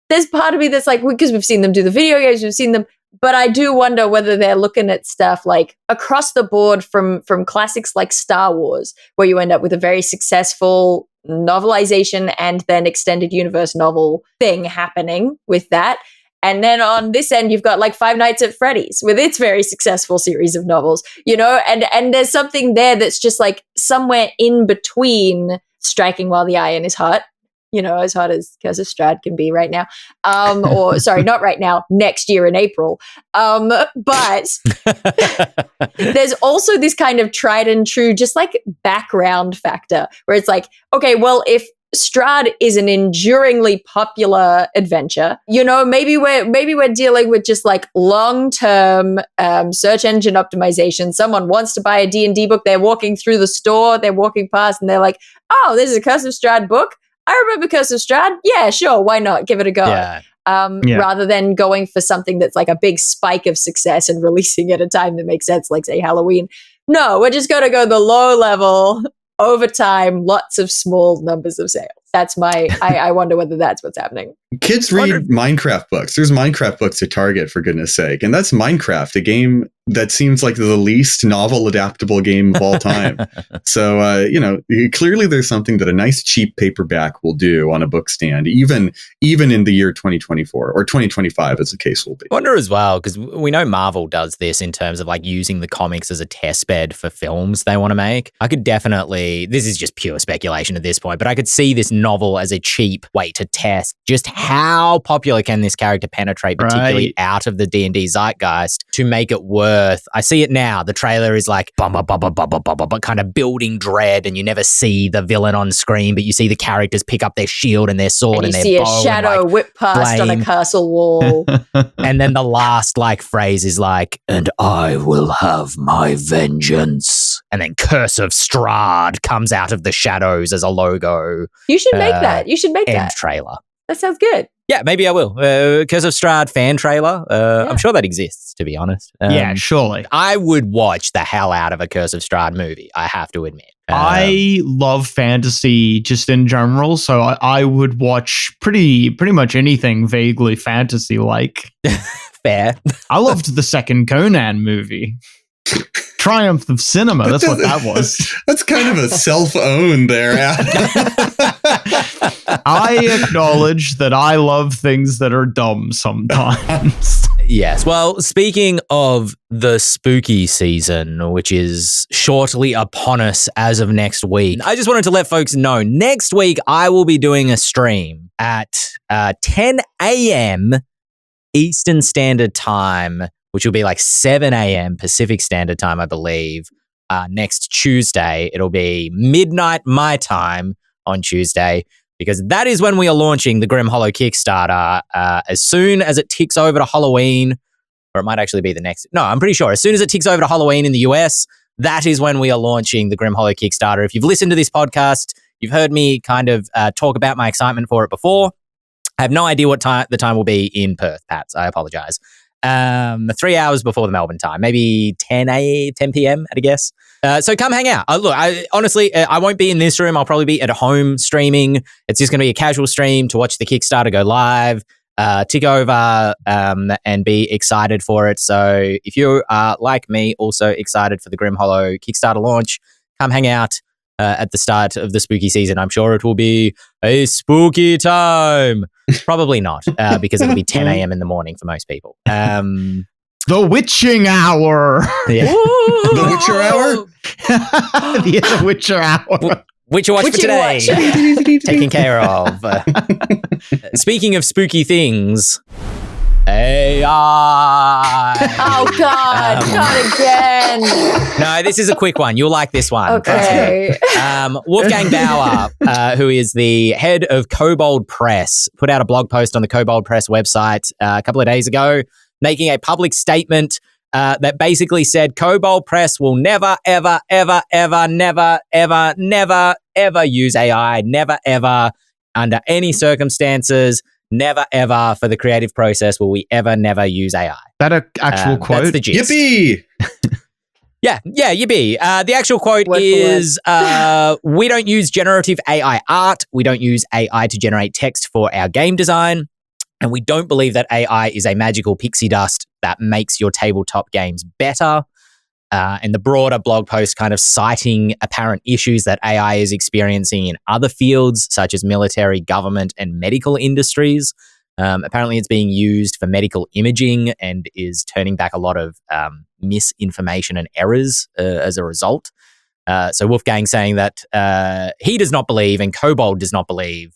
[SPEAKER 2] there's part of me that's like, because we've seen them do the video games, we've seen them, but I do wonder whether they're looking at stuff like across the board from classics like Star Wars, where you end up with a very successful novelization and then extended universe novel thing happening with that. And then on this end, you've got like Five Nights at Freddy's with its very successful series of novels, and there's something there that's just like somewhere in between striking while the iron is hot. As hot as Curse of Strahd can be right now. Or sorry, not right now, next year in April. But there's also this kind of tried and true, just like background factor where it's like, okay, well, if Strahd is an enduringly popular adventure, maybe we're dealing with just like long-term search engine optimization. Someone wants to buy a D&D book. They're walking through the store, they're walking past and they're like, oh, this is a Curse of Strahd book. I remember Curse of Strahd. Yeah, sure. Why not? Give it a go. Rather than going for something that's like a big spike of success and releasing at a time that makes sense, like say Halloween. No, we're just going to go the low level over time, lots of small numbers of sales. That's I wonder whether that's what's happening.
[SPEAKER 4] Kids read Minecraft books. There's Minecraft books at Target, for goodness sake. And that's Minecraft, a game that seems like the least novel adaptable game of all time. So, clearly there's something that a nice cheap paperback will do on a book stand, even in the year 2024 or 2025, as the case will be.
[SPEAKER 3] I wonder as well, because we know Marvel does this in terms of like using the comics as a test bed for films they want to make. I could definitely, this is just pure speculation at this point, but I could see this novel as a cheap way to test just how popular can this character penetrate, particularly out of the D&D zeitgeist, to make it worth. I see it now. The trailer is like kind of building dread, and you never see the villain on screen, but you see the characters pick up their shield and their sword and their bow. You see a
[SPEAKER 2] shadow whip past on a castle wall.
[SPEAKER 3] And then the last phrase is like, and I will have my vengeance. And then Curse of Strahd comes out of the shadows as a logo.
[SPEAKER 2] You should make that. You should make that.
[SPEAKER 3] Trailer.
[SPEAKER 2] That sounds good.
[SPEAKER 3] Yeah, maybe I will. Curse of Strahd fan trailer. I'm sure that exists, to be honest.
[SPEAKER 1] Yeah, surely.
[SPEAKER 3] I would watch the hell out of a Curse of Strahd movie, I have to admit.
[SPEAKER 1] I love fantasy just in general, so I would watch pretty much anything vaguely fantasy-like.
[SPEAKER 3] Fair.
[SPEAKER 1] I loved the second Conan movie. Triumph of Cinema. That's what that was.
[SPEAKER 4] That's kind of a self-own there.
[SPEAKER 1] I acknowledge that I love things that are dumb sometimes.
[SPEAKER 3] Yes. Well, speaking of the spooky season, which is shortly upon us as of next week, I just wanted to let folks know next week I will be doing a stream at 10 a.m. Eastern Standard Time, which will be like 7 a.m. Pacific Standard Time, I believe. Next Tuesday, it'll be midnight my time on Tuesday, because that is when we are launching the Grim Hollow Kickstarter. As soon as it ticks over to Halloween, or it might actually be the next. No, I'm pretty sure. As soon as it ticks over to Halloween in the US, that is when we are launching the Grim Hollow Kickstarter. If you've listened to this podcast, You've heard me kind of talk about my excitement for it before. I have no idea what the time will be in Perth, Pats. I apologize. 3 hours before the Melbourne time, maybe 10 p.m. at a guess. So come hang out. Look, honestly, I won't be in this room. I'll probably be at home streaming. It's just going to be a casual stream to watch the Kickstarter go live, tick over, and be excited for it. So if you are like me, also excited for the Grim Hollow Kickstarter launch, come hang out at the start of the spooky season. I'm sure it will be a spooky time. Probably not, because it'll be 10 a.m. in the morning for most people.
[SPEAKER 1] The witching hour.
[SPEAKER 3] Yeah.
[SPEAKER 4] The Witcher hour?
[SPEAKER 1] The Witcher hour.
[SPEAKER 3] Witcher watch for today. Taken care of. Speaking of spooky things, AI.
[SPEAKER 2] Oh, God. Not again.
[SPEAKER 3] No, this is a quick one. You'll like this one.
[SPEAKER 2] Okay.
[SPEAKER 3] Wolfgang Bauer, who is the head of Kobold Press, put out a blog post on the Kobold Press website a couple of days ago, making a public statement that basically said Kobold Press will never, ever, ever, ever, never, ever, never, ever use AI. Never, ever, under any circumstances, never, ever for the creative process will we ever, never use AI.
[SPEAKER 1] That an actual quote?
[SPEAKER 3] That's the gist.
[SPEAKER 4] Yippee!
[SPEAKER 3] Yeah, yippee. The actual quote is, we don't use generative AI art. We don't use AI to generate text for our game design. And we don't believe that AI is a magical pixie dust that makes your tabletop games better. And the broader blog post kind of citing apparent issues that AI is experiencing in other fields, such as military, government, and medical industries. Apparently, it's being used for medical imaging and is turning back a lot of misinformation and errors as a result. So Wolfgang saying that he does not believe, and Kobold does not believe,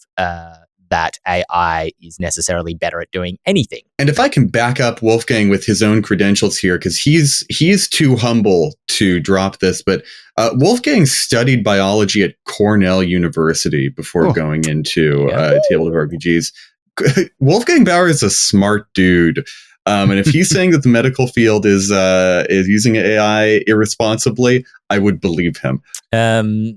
[SPEAKER 3] that AI is necessarily better at doing anything.
[SPEAKER 4] And if I can back up Wolfgang with his own credentials here, because he's too humble to drop this, but Wolfgang studied biology at Cornell University before going into tabletop RPGs. Wolfgang Bauer is a smart dude. And if he's saying that the medical field is using AI irresponsibly, I would believe him.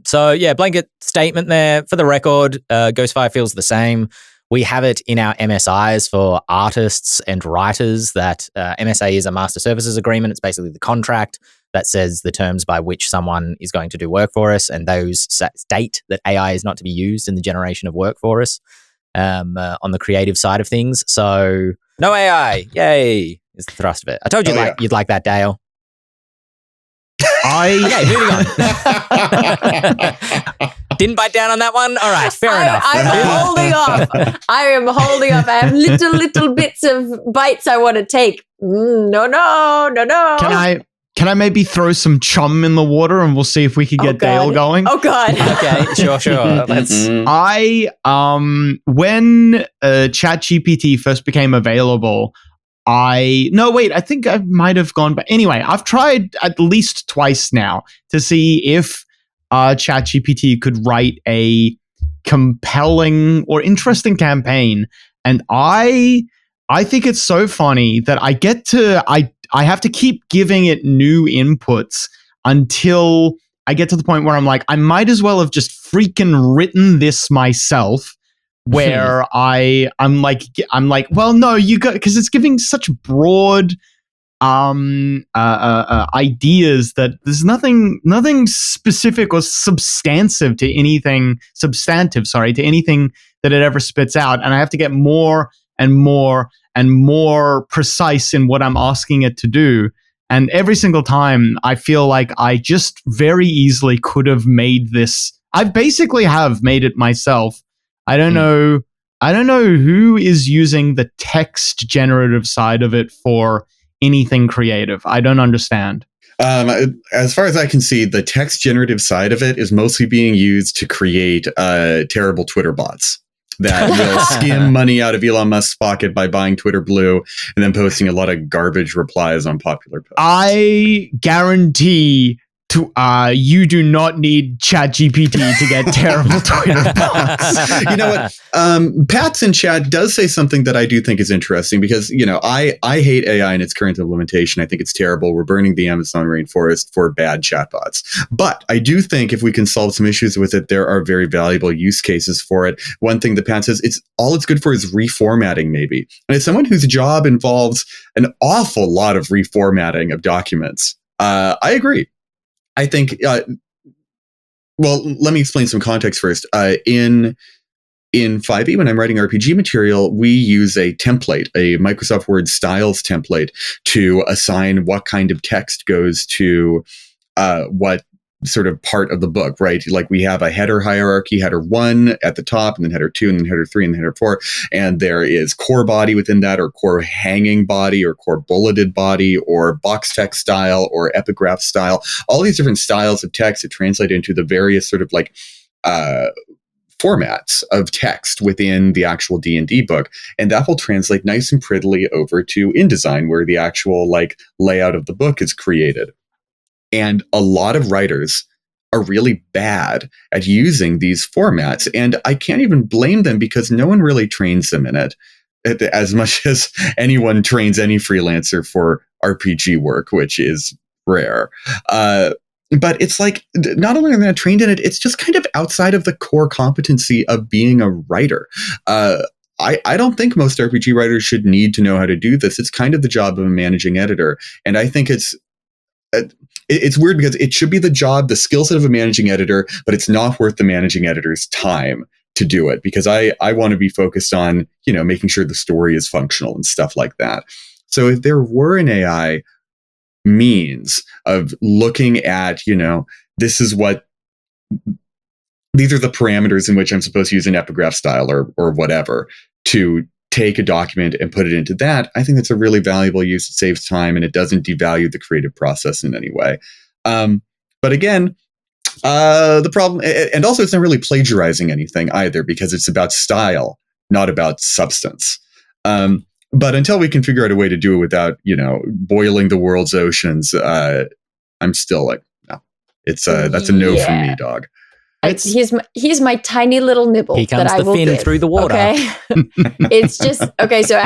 [SPEAKER 3] So yeah, blanket statement there. For the record, Ghostfire feels the same. We have it in our MSIs for artists and writers that MSA is a master services agreement. It's basically the contract that says the terms by which someone is going to do work for us, and those state that AI is not to be used in the generation of work for us on the creative side of things. So no AI, yay, is the thrust of it. I told you you'd like that, Dael. Okay, moving on. Didn't bite down on that one? All right, fair enough.
[SPEAKER 2] I'm holding off. I am holding off. I have little bits of bites I want to take. No. Can
[SPEAKER 1] I maybe throw some chum in the water and we'll see if we can get Dael going?
[SPEAKER 2] Oh, God.
[SPEAKER 3] Okay, sure. Let's.
[SPEAKER 1] When ChatGPT first became available, I think I might have gone back. Anyway, I've tried at least twice now to see if ChatGPT could write a compelling or interesting campaign. And I think it's so funny that I have to keep giving it new inputs until I get to the point where I'm like, I might as well have just freaking written this myself. Where I'm like, well, no, you got, because it's giving such broad ideas that there's nothing specific or substantive to anything that it ever spits out, and I have to get more and more and more precise in what I'm asking it to do. And every single time, I feel like I just very easily could have made this. I basically have made it myself. I don't know who is using the text generative side of it for anything creative. I don't understand.
[SPEAKER 4] As far as I can see, the text generative side of it is mostly being used to create terrible Twitter bots that will skim money out of Elon Musk's pocket by buying Twitter Blue and then posting a lot of garbage replies on popular posts.
[SPEAKER 1] I guarantee You do not need ChatGPT to get terrible Twitter bots.
[SPEAKER 4] You know what? Pat's in chat does say something that I do think is interesting because, I hate AI in its current implementation. I think it's terrible. We're burning the Amazon rainforest for bad chatbots. But I do think if we can solve some issues with it, there are very valuable use cases for it. One thing that Pat says, it's good for is reformatting, maybe. And as someone whose job involves an awful lot of reformatting of documents, I agree. I think, well, let me explain some context first. In 5e, when I'm writing RPG material, we use a template, a Microsoft Word styles template to assign what kind of text goes to what sort of part of the book, right? Like we have a header hierarchy, header 1 at the top, and then header 2, and then header 3, and then header 4. And there is core body within that, or core hanging body, or core bulleted body, or box text style, or epigraph style. All these different styles of text that translate into the various sort of like formats of text within the actual D&D book. And that will translate nice and prettily over to InDesign, where the actual like layout of the book is created. And a lot of writers are really bad at using these formats. And I can't even blame them because no one really trains them in it as much as anyone trains any freelancer for RPG work, which is rare. But it's like, not only are they not trained in it, it's just kind of outside of the core competency of being a writer. I don't think most RPG writers should need to know how to do this. It's kind of the job of a managing editor. And I think it's weird because it should be the skill set of a managing editor, but it's not worth the managing editor's time to do it because I want to be focused on, making sure the story is functional and stuff like that. So if there were an AI means of looking at, these are the parameters in which I'm supposed to use an epigraph style or whatever to take a document and put it into that, I think that's a really valuable use. It saves time and it doesn't devalue the creative process in any way. But again, the problem, and also it's not really plagiarizing anything either because it's about style, not about substance. But until we can figure out a way to do it without, boiling the world's oceans, I'm still like, no, that's a no from me, dog.
[SPEAKER 2] Here's my tiny little nibble.
[SPEAKER 3] Here comes
[SPEAKER 2] that I
[SPEAKER 3] the
[SPEAKER 2] will
[SPEAKER 3] fin
[SPEAKER 2] give,
[SPEAKER 3] through the water.
[SPEAKER 2] Okay, it's just okay. So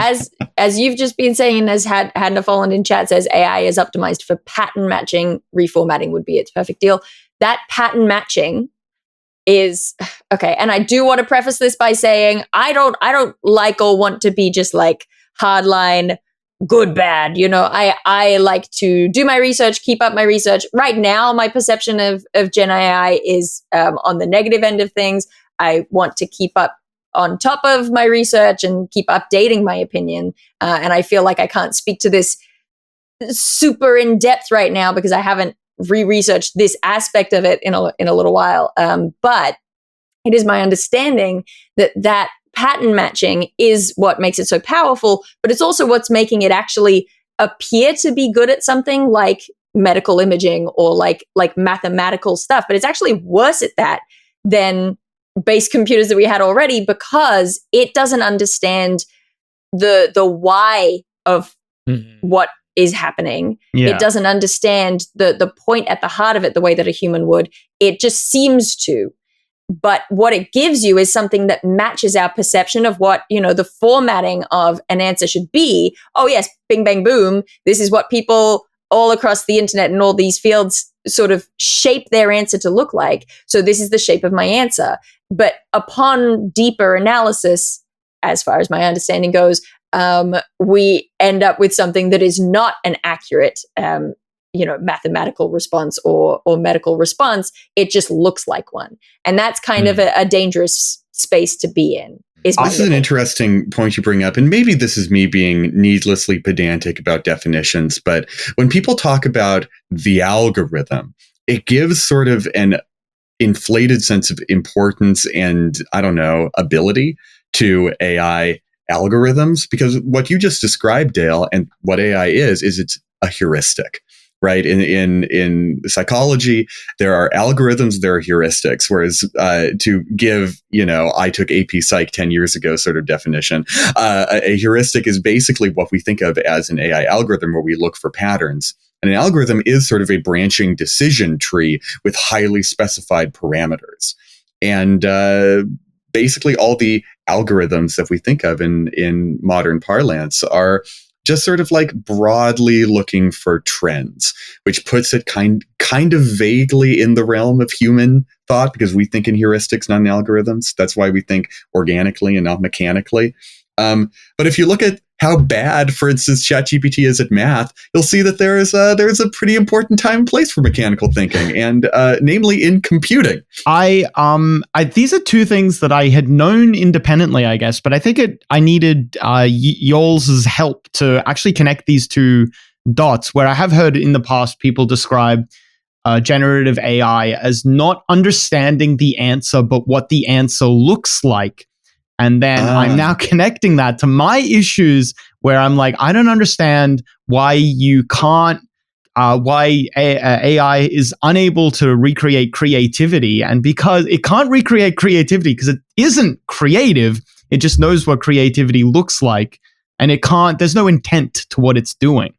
[SPEAKER 2] as you've just been saying, and as Hadna Fallen in chat says, AI is optimized for pattern matching. Reformatting would be its perfect deal. That pattern matching is okay. And I do want to preface this by saying I don't like or want to be just like hardline good, bad. I like to do my research, keep up my research. Right now, my perception of Gen AI is on the negative end of things. I want to keep up on top of my research and keep updating my opinion. And I feel like I can't speak to this super in depth right now because I haven't re-researched this aspect of it in a little while. But it is my understanding that pattern matching is what makes it so powerful, but it's also what's making it actually appear to be good at something like medical imaging or like mathematical stuff. But it's actually worse at that than base computers that we had already because it doesn't understand the why of what is happening.
[SPEAKER 1] Yeah.
[SPEAKER 2] It doesn't understand the point at the heart of it the way that a human would. It just seems to. But what it gives you is something that matches our perception of what, the formatting of an answer should be. Oh, yes, bing, bang, boom. This is what people all across the internet and all these fields sort of shape their answer to look like. So this is the shape of my answer. But upon deeper analysis, as far as my understanding goes, we end up with something that is not an accurate mathematical response or medical response. It just looks like one. And that's kind of a dangerous space to be in. This
[SPEAKER 4] is an interesting point you bring up. And maybe this is me being needlessly pedantic about definitions, but when people talk about the algorithm, it gives sort of an inflated sense of importance and, ability to AI algorithms, because what you just described, Dael, and what AI is it's a heuristic. Right. In psychology, there are algorithms, there are heuristics, whereas to give, I took AP Psych 10 years ago sort of definition, a heuristic is basically what we think of as an AI algorithm where we look for patterns And an algorithm is sort of a branching decision tree with highly specified parameters. And basically all the algorithms that we think of in modern parlance are just sort of like broadly looking for trends, which puts it kind of vaguely in the realm of human thought, because we think in heuristics, not in algorithms. That's why we think organically and not mechanically. But if you look at how bad, for instance, ChatGPT is at math, you'll see that there is a pretty important time and place for mechanical thinking, and namely in computing.
[SPEAKER 1] These are two things that I had known independently, I guess, but I think I needed Yoel's help to actually connect these two dots, where I have heard in the past people describe generative AI as not understanding the answer, but what the answer looks like. And then I'm now connecting that to my issues where I'm like, I don't understand why you can't, why AI is unable to recreate creativity. And because it can't recreate creativity because it isn't creative, it just knows what creativity looks like. And it can't, there's no intent to what it's doing.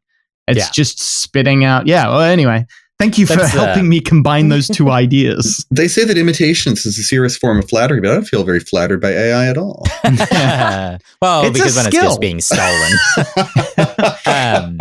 [SPEAKER 1] It's just spitting out. Yeah. Well, anyway. Thank you for helping me combine those two ideas.
[SPEAKER 4] They say that imitations is the serious form of flattery, but I don't feel very flattered by AI at all.
[SPEAKER 3] Well,
[SPEAKER 1] it's
[SPEAKER 3] because when it's just being stolen.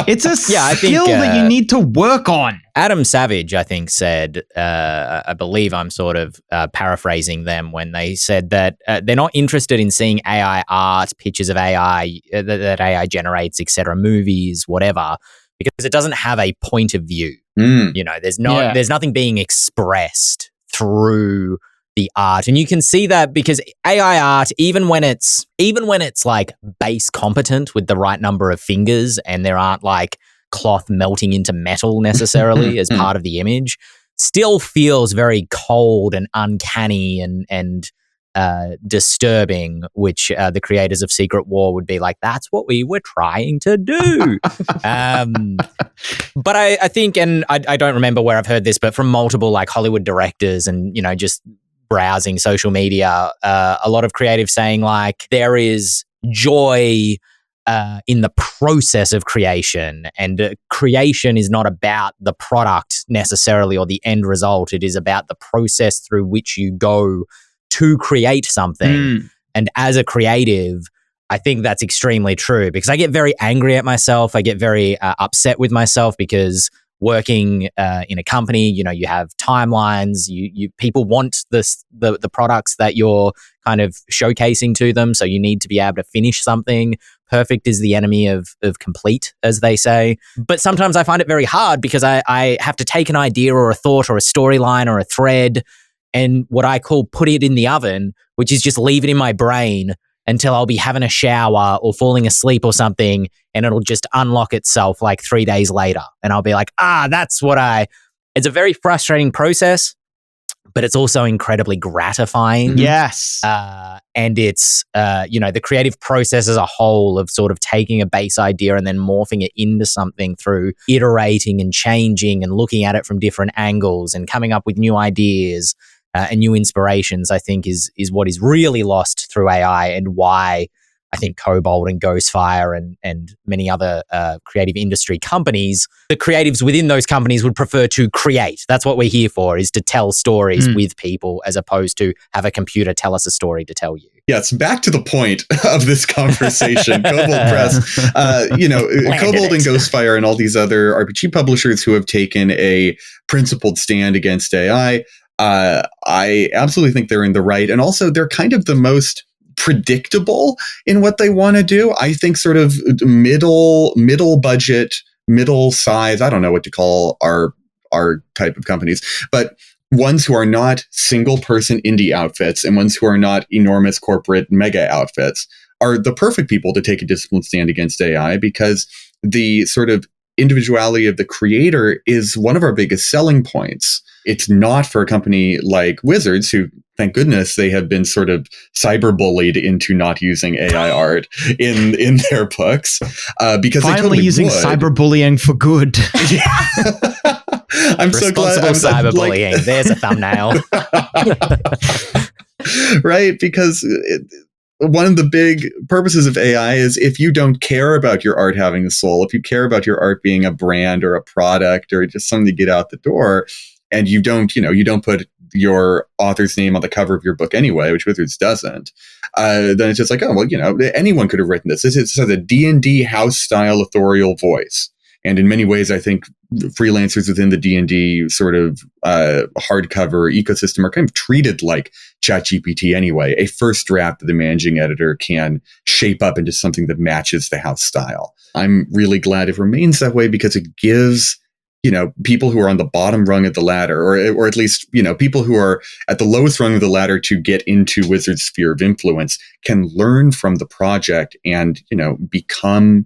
[SPEAKER 1] It's a skill that you need to work on.
[SPEAKER 3] Adam Savage, I think, said, I believe I'm sort of paraphrasing them when they said that they're not interested in seeing AI art, pictures of AI that AI generates, etc., movies, whatever, because it doesn't have a point of view. You know, there's nothing being expressed through the art, and you can see that because AI art, even when it's like base competent with the right number of fingers, and there aren't like cloth melting into metal necessarily as part of the image, still feels very cold and uncanny and disturbing, which the creators of Secret War would be like, that's what we were trying to do. But I think, and I don't remember where I've heard this, but from multiple like Hollywood directors and, you know, just browsing social media, a lot of creatives saying like there is joy in the process of creation, and creation is not about the product necessarily or the end result. It is about the process through which you go to create something. And as a creative, I think that's extremely true, because I get very angry at myself. I get very upset with myself because working in a company, you know, you have timelines, you people want the products that you're kind of showcasing to them. So you need to be able to finish something. Perfect is the enemy of complete, as they say. But sometimes I find it very hard because I have to take an idea or a thought or a storyline or a thread and what I call put it in the oven, which is just leave it in my brain until I'll be having a shower or falling asleep or something, and it'll just unlock itself like 3 days later. And I'll be like, that's what it's a very frustrating process, but it's also incredibly gratifying.
[SPEAKER 1] Yes.
[SPEAKER 3] And it's, you know, the creative process as a whole of sort of taking a base idea and then morphing it into something through iterating and changing and looking at it from different angles and coming up with new ideas and new inspirations, I think is what is really lost through AI, and why I think Kobold and Ghostfire and many other creative industry companies, the creatives within those companies would prefer to create. That's what we're here for, is to tell stories with people as opposed to have a computer tell us a story to tell you.
[SPEAKER 4] Yeah, it's back to the point of this conversation. Kobold Press, Kobold and Ghostfire and all these other RPG publishers who have taken a principled stand against AI, I absolutely think they're in the right. And also they're kind of the most predictable in what they want to do. I think sort of middle budget, middle size, I don't know what to call our type of companies, but ones who are not single person indie outfits and ones who are not enormous corporate mega outfits are the perfect people to take a disciplined stand against AI, because the sort of individuality of the creator is one of our biggest selling points. It's not for a company like Wizards, who, thank goodness, they have been sort of cyberbullied into not using AI art in their books, because
[SPEAKER 1] finally
[SPEAKER 4] they totally
[SPEAKER 1] using cyberbullying for good.
[SPEAKER 4] I'm so glad.
[SPEAKER 3] Cyberbullying. Like, there's a thumbnail.
[SPEAKER 4] Right, because one of the big purposes of AI is if you don't care about your art having a soul, if you care about your art being a brand or a product or just something to get out the door, and you don't put your author's name on the cover of your book anyway, which Wizards doesn't, then it's just like, oh, well, anyone could have written this. This has a D&D house style authorial voice. And in many ways, I think freelancers within the D&D sort of hardcover ecosystem are kind of treated like ChatGPT anyway. A first draft that the managing editor can shape up into something that matches the house style. I'm really glad it remains that way because it gives people who are on the bottom rung of the ladder, or at least, people who are at the lowest rung of the ladder to get into Wizard's sphere of influence can learn from the project and, become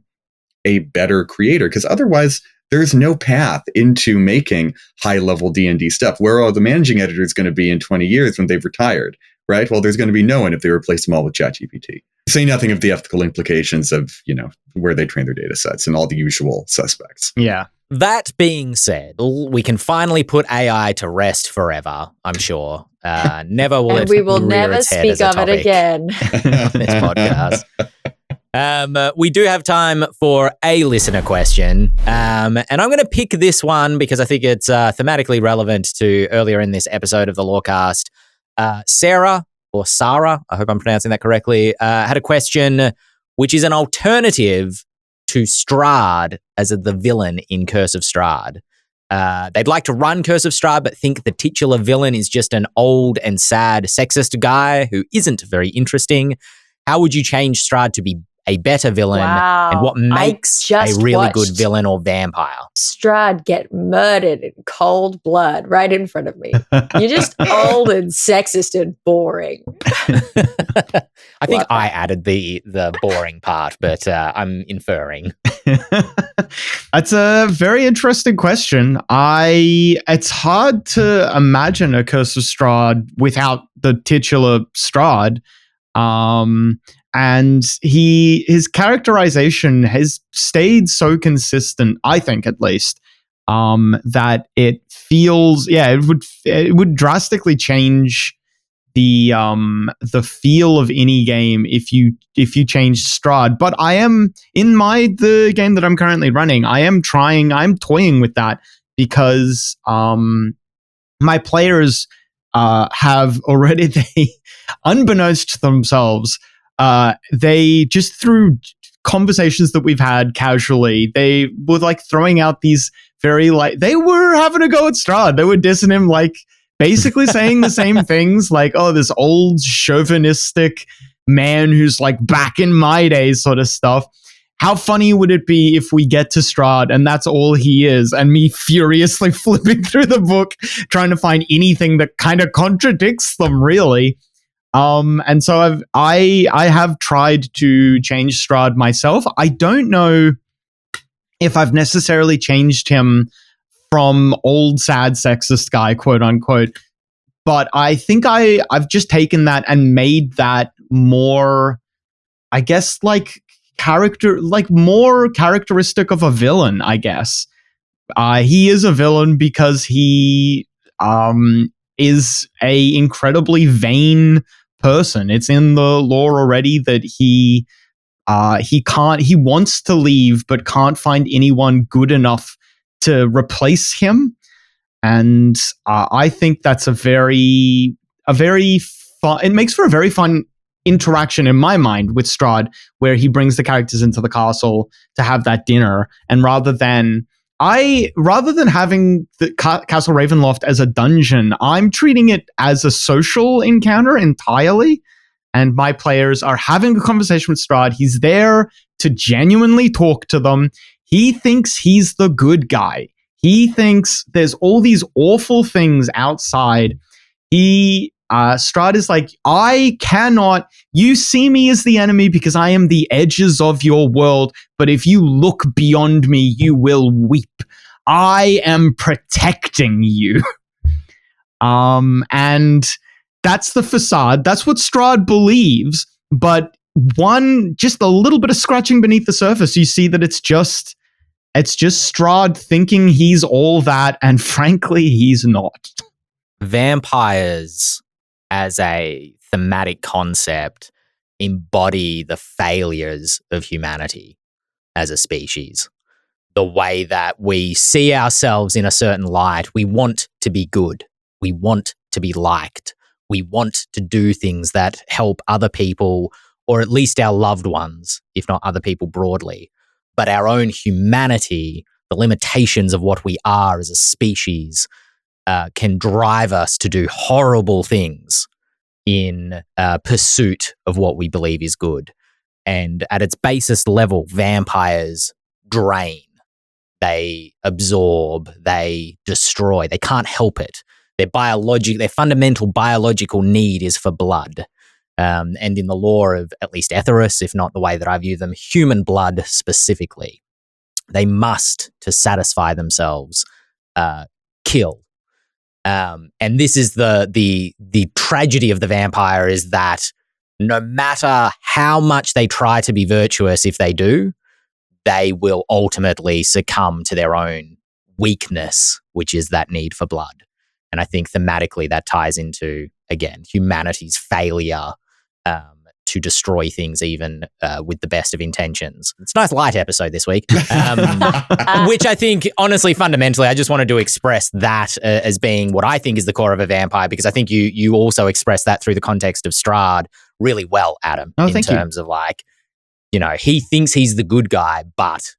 [SPEAKER 4] a better creator. Because otherwise, there's no path into making high-level D&D stuff. Where are the managing editors going to be in 20 years when they've retired, right? Well, there's going to be no one if they replace them all with ChatGPT. Say nothing of the ethical implications of, where they train their data sets and all the usual suspects.
[SPEAKER 1] Yeah.
[SPEAKER 3] That being said, we can finally put AI to rest forever, I'm sure. Never will
[SPEAKER 2] and
[SPEAKER 3] it
[SPEAKER 2] we will
[SPEAKER 3] rear
[SPEAKER 2] never
[SPEAKER 3] its head
[SPEAKER 2] speak
[SPEAKER 3] as a
[SPEAKER 2] of it
[SPEAKER 3] topic
[SPEAKER 2] again
[SPEAKER 3] on this podcast. We do have time for a listener question. And I'm going to pick this one because I think it's thematically relevant to earlier in this episode of the Lorecast. Sarah, or Sarah, I hope I'm pronouncing that correctly, had a question which is an alternative to Strahd as the villain in Curse of Strahd. They'd like to run Curse of Strahd, but think the titular villain is just an old and sad sexist guy who isn't very interesting. How would you change Strahd to be a better villain?
[SPEAKER 2] Wow.
[SPEAKER 3] And what makes a really good villain or vampire?
[SPEAKER 2] Strahd get murdered in cold blood right in front of me. You're just old and sexist and boring.
[SPEAKER 3] I think I added the boring part, but I'm inferring.
[SPEAKER 1] That's a very interesting question. It's hard to imagine a Curse of Strahd without the titular Strahd. And his characterization has stayed so consistent, I think at least, that it feels, it would drastically change the feel of any game if you change Strahd. But I am in the game that I'm currently running, I'm toying with that because my players have already, unbeknownst to themselves, they just through conversations that we've had casually, they were like throwing out these they were having a go at Strahd. They were dissing him, like basically saying the same things, like, oh, this old chauvinistic man who's like back in my day sort of stuff. How funny would it be if we get to Strahd and that's all he is, and me furiously flipping through the book trying to find anything that kind of contradicts them, really. And so I have tried to change Strahd myself. I don't know if I've necessarily changed him from old sad sexist guy, quote unquote, but I think I've just taken that and made that more, I guess, more characteristic of a villain, I guess. He is a villain because he is a incredibly vain person. It's in the lore already that he wants to leave but can't find anyone good enough to replace him. And I think that's a very fun, it makes for a very fun interaction in my mind with Strahd, where he brings the characters into the castle to have that dinner. And rather than having the Castle Ravenloft as a dungeon, I'm treating it as a social encounter entirely. And my players are having a conversation with Strahd. He's there to genuinely talk to them. He thinks he's the good guy. He thinks there's all these awful things outside. Strahd is like, you see me as the enemy because I am the edges of your world, but if you look beyond me, you will weep. I am protecting you. And that's the facade. That's what Strahd believes. But just a little bit of scratching beneath the surface, you see that it's just Strahd thinking he's all that, and frankly, he's not.
[SPEAKER 3] Vampires as a thematic concept embody the failures of humanity as a species. The way that we see ourselves in a certain light, we want to be good. We want to be liked. We want to do things that help other people, or at least our loved ones, if not other people broadly. But our own humanity, the limitations of what we are as a species, can drive us to do horrible things in pursuit of what we believe is good. And at its basest level, vampires drain. They absorb, they destroy. They can't help it. Their fundamental biological need is for blood. And in the lore of at least Etheros, if not the way that I view them, human blood specifically, they must, to satisfy themselves, kill. And this is the tragedy of the vampire, is that no matter how much they try to be virtuous, if they do, they will ultimately succumb to their own weakness, which is that need for blood. And I think thematically that ties into, again, humanity's failure to destroy things even with the best of intentions. It's a nice light episode this week, which I think, honestly, fundamentally, I just wanted to express that as being what I think is the core of a vampire, because I think you also express that through the context of Strahd really well, Adam, in terms of like, he thinks he's the good guy, but,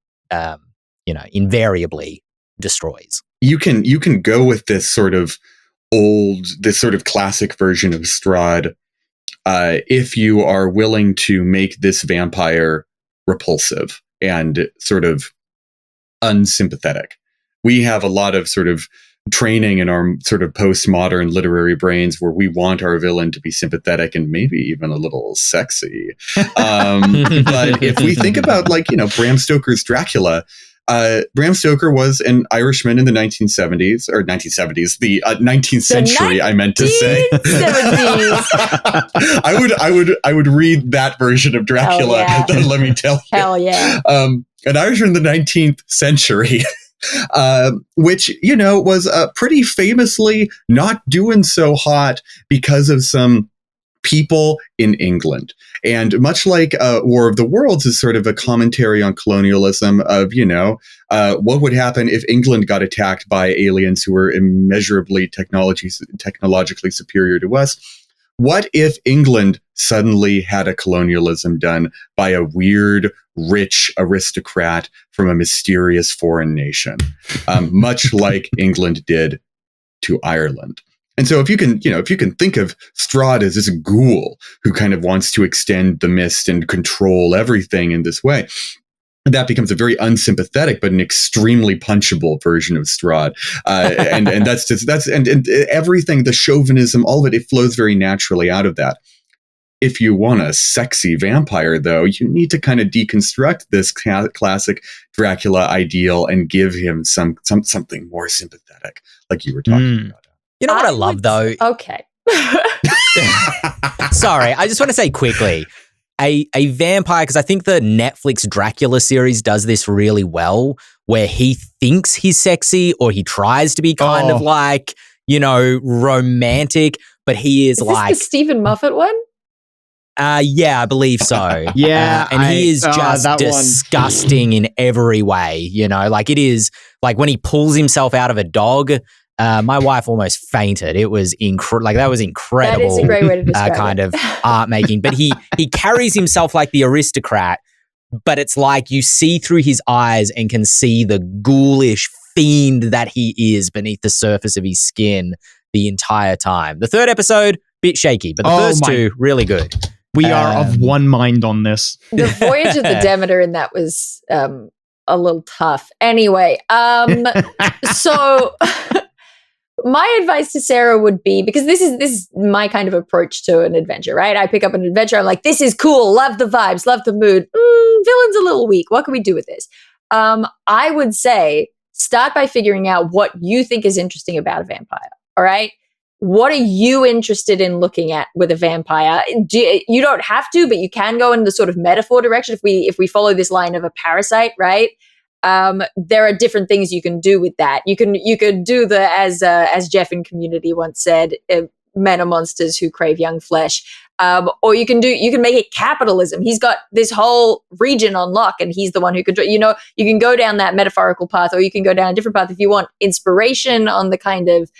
[SPEAKER 3] invariably destroys.
[SPEAKER 4] You can go with this sort of classic version of Strahd if you are willing to make this vampire repulsive and sort of unsympathetic. We have a lot of sort of training in our sort of postmodern literary brains where we want our villain to be sympathetic and maybe even a little sexy. But if we think about Bram Stoker's Dracula, Bram Stoker was an Irishman in the 1970s, the 19th century, I meant to say. I would read that version of Dracula, let me tell you.
[SPEAKER 2] Hell yeah.
[SPEAKER 4] An Irishman in the 19th century, which, was pretty famously not doing so hot because of some people in England. And much like War of the Worlds is sort of a commentary on colonialism of, what would happen if England got attacked by aliens who were immeasurably technologically superior to us. What if England suddenly had a colonialism done by a weird, rich aristocrat from a mysterious foreign nation, much like England did to Ireland? And so if you can think of Strahd as this ghoul who kind of wants to extend the mist and control everything in this way, that becomes a very unsympathetic but an extremely punchable version of Strahd. And that's everything, the chauvinism, all of it flows very naturally out of that. If you want a sexy vampire, though, you need to kind of deconstruct this classic Dracula ideal and give him something more sympathetic, like you were talking about.
[SPEAKER 3] You know what I love, though?
[SPEAKER 2] Okay.
[SPEAKER 3] Sorry, I just want to say quickly, a vampire, because I think the Netflix Dracula series does this really well, where he thinks he's sexy or he tries to be kind of like, romantic, but he is like...
[SPEAKER 2] Is this the Stephen Moffat one?
[SPEAKER 3] Yeah, I believe so.
[SPEAKER 1] Yeah.
[SPEAKER 3] And he is just disgusting in every way, like it is, like when he pulls himself out of a dog... my wife almost fainted. It was that was incredible.
[SPEAKER 2] That is a great way to describe
[SPEAKER 3] kind of art making. But he carries himself like the aristocrat, but it's like you see through his eyes and can see the ghoulish fiend that he is beneath the surface of his skin the entire time. The third episode, bit shaky, but the first two, really good.
[SPEAKER 1] We are of one mind on this.
[SPEAKER 2] The Voyage of the Demeter in that was a little tough. Anyway, so... My advice to Sarah would be, because this is my kind of approach to an adventure, right? I pick up an adventure, I'm like, this is cool, love the vibes, love the mood. Villain's a little weak. What can we do with this? I would say start by figuring out what you think is interesting about a vampire, all right? What are you interested in looking at with a vampire? You don't have to, but you can go in the sort of metaphor direction if we follow this line of a parasite, right? There are different things you can do with that. You could do as Jeff in Community once said, men are monsters who crave young flesh. Or you can make it capitalism. He's got this whole region on lock, and he's the one who control. You can go down that metaphorical path, or you can go down a different path if you want inspiration on the kind of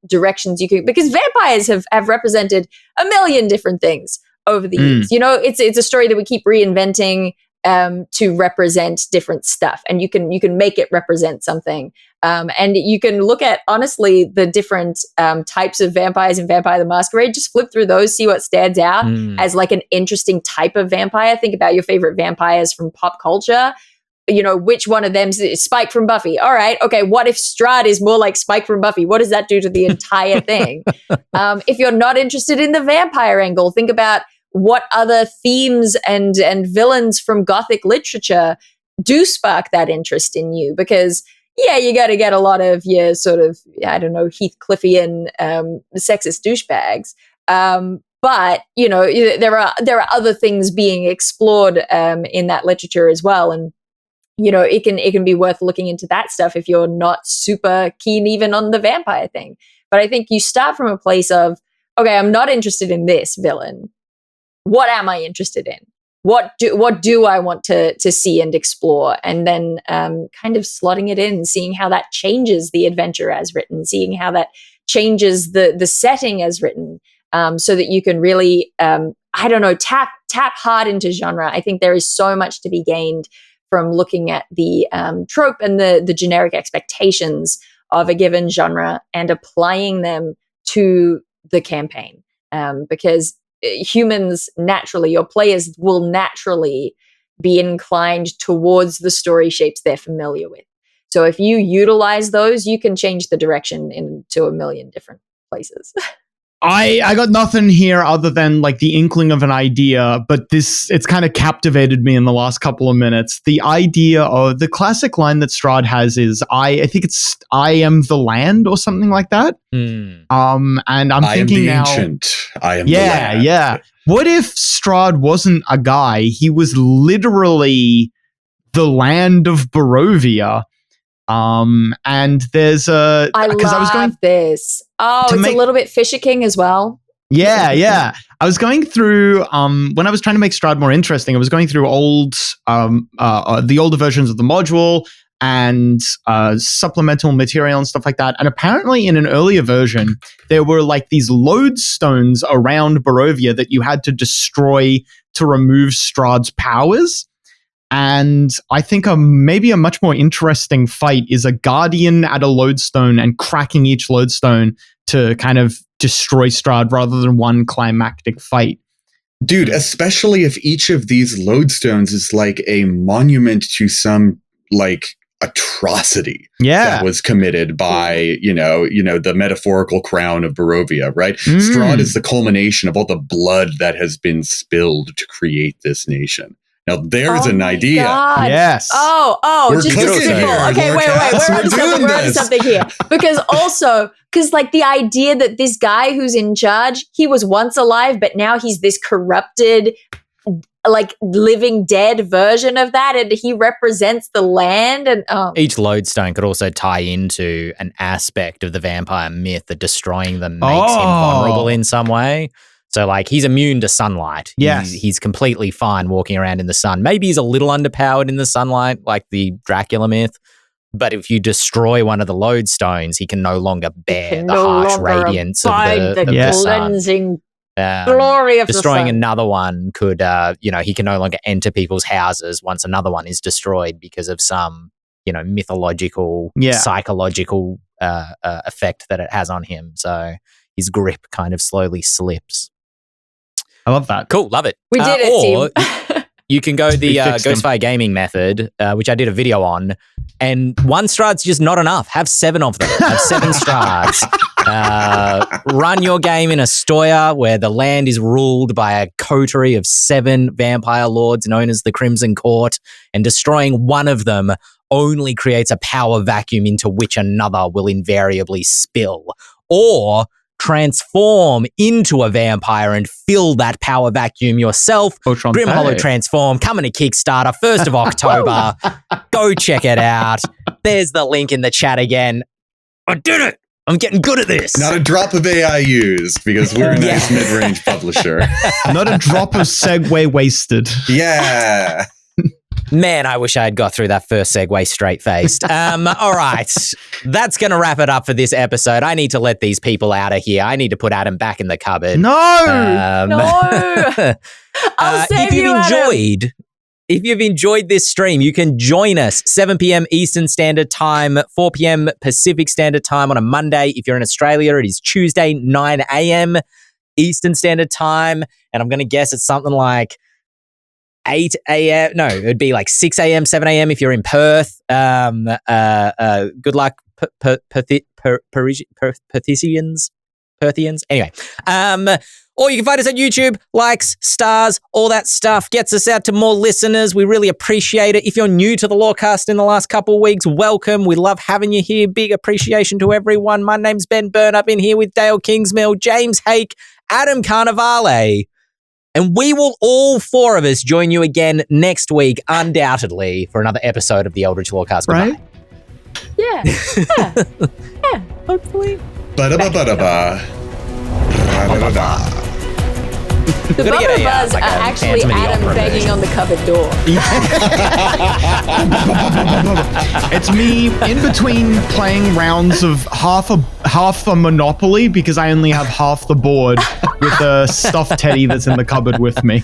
[SPEAKER 2] directions you can. Because vampires have represented a million different things over the years. It's a story that we keep reinventing to represent different stuff, and you can make it represent something. And you can look at, honestly, the different types of vampires in Vampire the Masquerade. Just flip through those, see what stands out as like an interesting type of vampire. Think about your favorite vampires from pop culture. Which one of them is Spike from Buffy? All right, okay, what if Strahd is more like Spike from Buffy? What does that do to the entire thing? If you're not interested in the vampire angle, think about what other themes and villains from Gothic literature do spark that interest in you. Because you got to get a lot of your sort of, I don't know, Heathcliffian sexist douchebags. But there are other things being explored in that literature as well, and it can be worth looking into that stuff if you're not super keen even on the vampire thing. But I think you start from a place of, okay, I'm not interested in this villain. What am I interested in? What do I want to see and explore? And then kind of slotting it in, seeing how that changes the adventure as written, seeing how that changes the setting as written, so that you can really, tap hard into genre. I think there is so much to be gained from looking at the trope and the generic expectations of a given genre and applying them to the campaign. Because humans naturally, your players will naturally be inclined towards the story shapes they're familiar with. So if you utilize those, you can change the direction into a million different places.
[SPEAKER 1] I got nothing here other than like the inkling of an idea, but it's kind of captivated me in the last couple of minutes. The idea of the classic line that Strahd has is I think it's "I am the land" or something like that. And I'm thinking now,
[SPEAKER 4] ancient. I am the land.
[SPEAKER 1] Yeah. What if Strahd wasn't a guy? He was literally the land of Barovia. And there's a
[SPEAKER 2] I love this. Oh, it's a little bit Fisher King as well.
[SPEAKER 1] Yeah. I was going through when I was trying to make Strahd more interesting, I was going through the older versions of the module and supplemental material and stuff like that. And apparently in an earlier version, there were like these lodestones around Barovia that you had to destroy to remove Strahd's powers. And I think maybe a much more interesting fight is a guardian at a lodestone and cracking each lodestone to kind of destroy Strahd rather than one climactic fight.
[SPEAKER 4] Dude, especially if each of these lodestones is like a monument to some like atrocity that was committed by, the metaphorical crown of Barovia, right? Strahd is the culmination of all the blood that has been spilled to create this nation. Now there's an idea.
[SPEAKER 2] God.
[SPEAKER 1] Yes.
[SPEAKER 2] We're just a simple. Okay, wait. We're onto something here. Because like the idea that this guy who's in charge, he was once alive, but now he's this corrupted, like living dead version of that, and he represents the land. And
[SPEAKER 3] each lodestone could also tie into an aspect of the vampire myth that destroying them makes him vulnerable in some way. So, like, he's immune to sunlight.
[SPEAKER 1] Yes.
[SPEAKER 3] He's completely fine walking around in the sun. Maybe he's a little underpowered in the sunlight, like the Dracula myth. But if you destroy one of the lodestones, he can no longer bear the harsh radiance of the
[SPEAKER 2] cleansing glory of the sun.
[SPEAKER 3] Destroying another one could, he can no longer enter people's houses once another one is destroyed because of some, mythological, psychological effect that it has on him. So his grip kind of slowly slips.
[SPEAKER 1] I love that.
[SPEAKER 3] Cool, love it.
[SPEAKER 2] We did it, team.
[SPEAKER 3] You can go the Ghostfire Gaming method, which I did a video on, and one Strahd's just not enough. Have 7 of them. Have 7 Strahds. Run your game in Astoria, where the land is ruled by a coterie of 7 vampire lords known as the Crimson Court, and destroying one of them only creates a power vacuum into which another will invariably spill. Or transform into a vampire and fill that power vacuum yourself. Grim Hollow Transform, coming to Kickstarter, 1st of October. Go check it out. There's the link in the chat again. I did it. I'm getting good at this.
[SPEAKER 4] Not a drop of AI used because we're a nice mid-range publisher.
[SPEAKER 1] Not a drop of segue wasted.
[SPEAKER 4] Yeah.
[SPEAKER 3] Man, I wish I had got through that first segue straight-faced. All right. That's going to wrap it up for this episode. I need to let these people out of here. I need to put Adam back in the cupboard.
[SPEAKER 1] No!
[SPEAKER 2] I'll save you, Adam.
[SPEAKER 3] If you've enjoyed this stream, you can join us 7 p.m. Eastern Standard Time, 4 p.m. Pacific Standard Time on a Monday. If you're in Australia, it is Tuesday, 9 a.m. Eastern Standard Time. And I'm going to guess it's something like 8 a.m. No, it would be like 6 a.m., 7 a.m. if you're in Perth. Good luck, Perthians. Anyway, or you can find us on YouTube, likes, stars, all that stuff gets us out to more listeners. We really appreciate it. If you're new to the Lorecast in the last couple of weeks, welcome. We love having you here. Big appreciation to everyone. My name's Ben Byrne. I've been here with Dael Kingsmill, James Hake, Adam Carnivale. And we will, all four of us, join you again next week, undoubtedly, for another episode of the Eldritch Lorecast.
[SPEAKER 1] Right?
[SPEAKER 2] Yeah. Yeah. Hopefully.
[SPEAKER 4] Ba-da-ba-ba-da-ba. Ra-da-da-da.
[SPEAKER 2] The buzz are actually Adam banging on the cupboard door.
[SPEAKER 1] It's me in between playing rounds of half a Monopoly because I only have half the board with a stuffed teddy that's in the cupboard with me.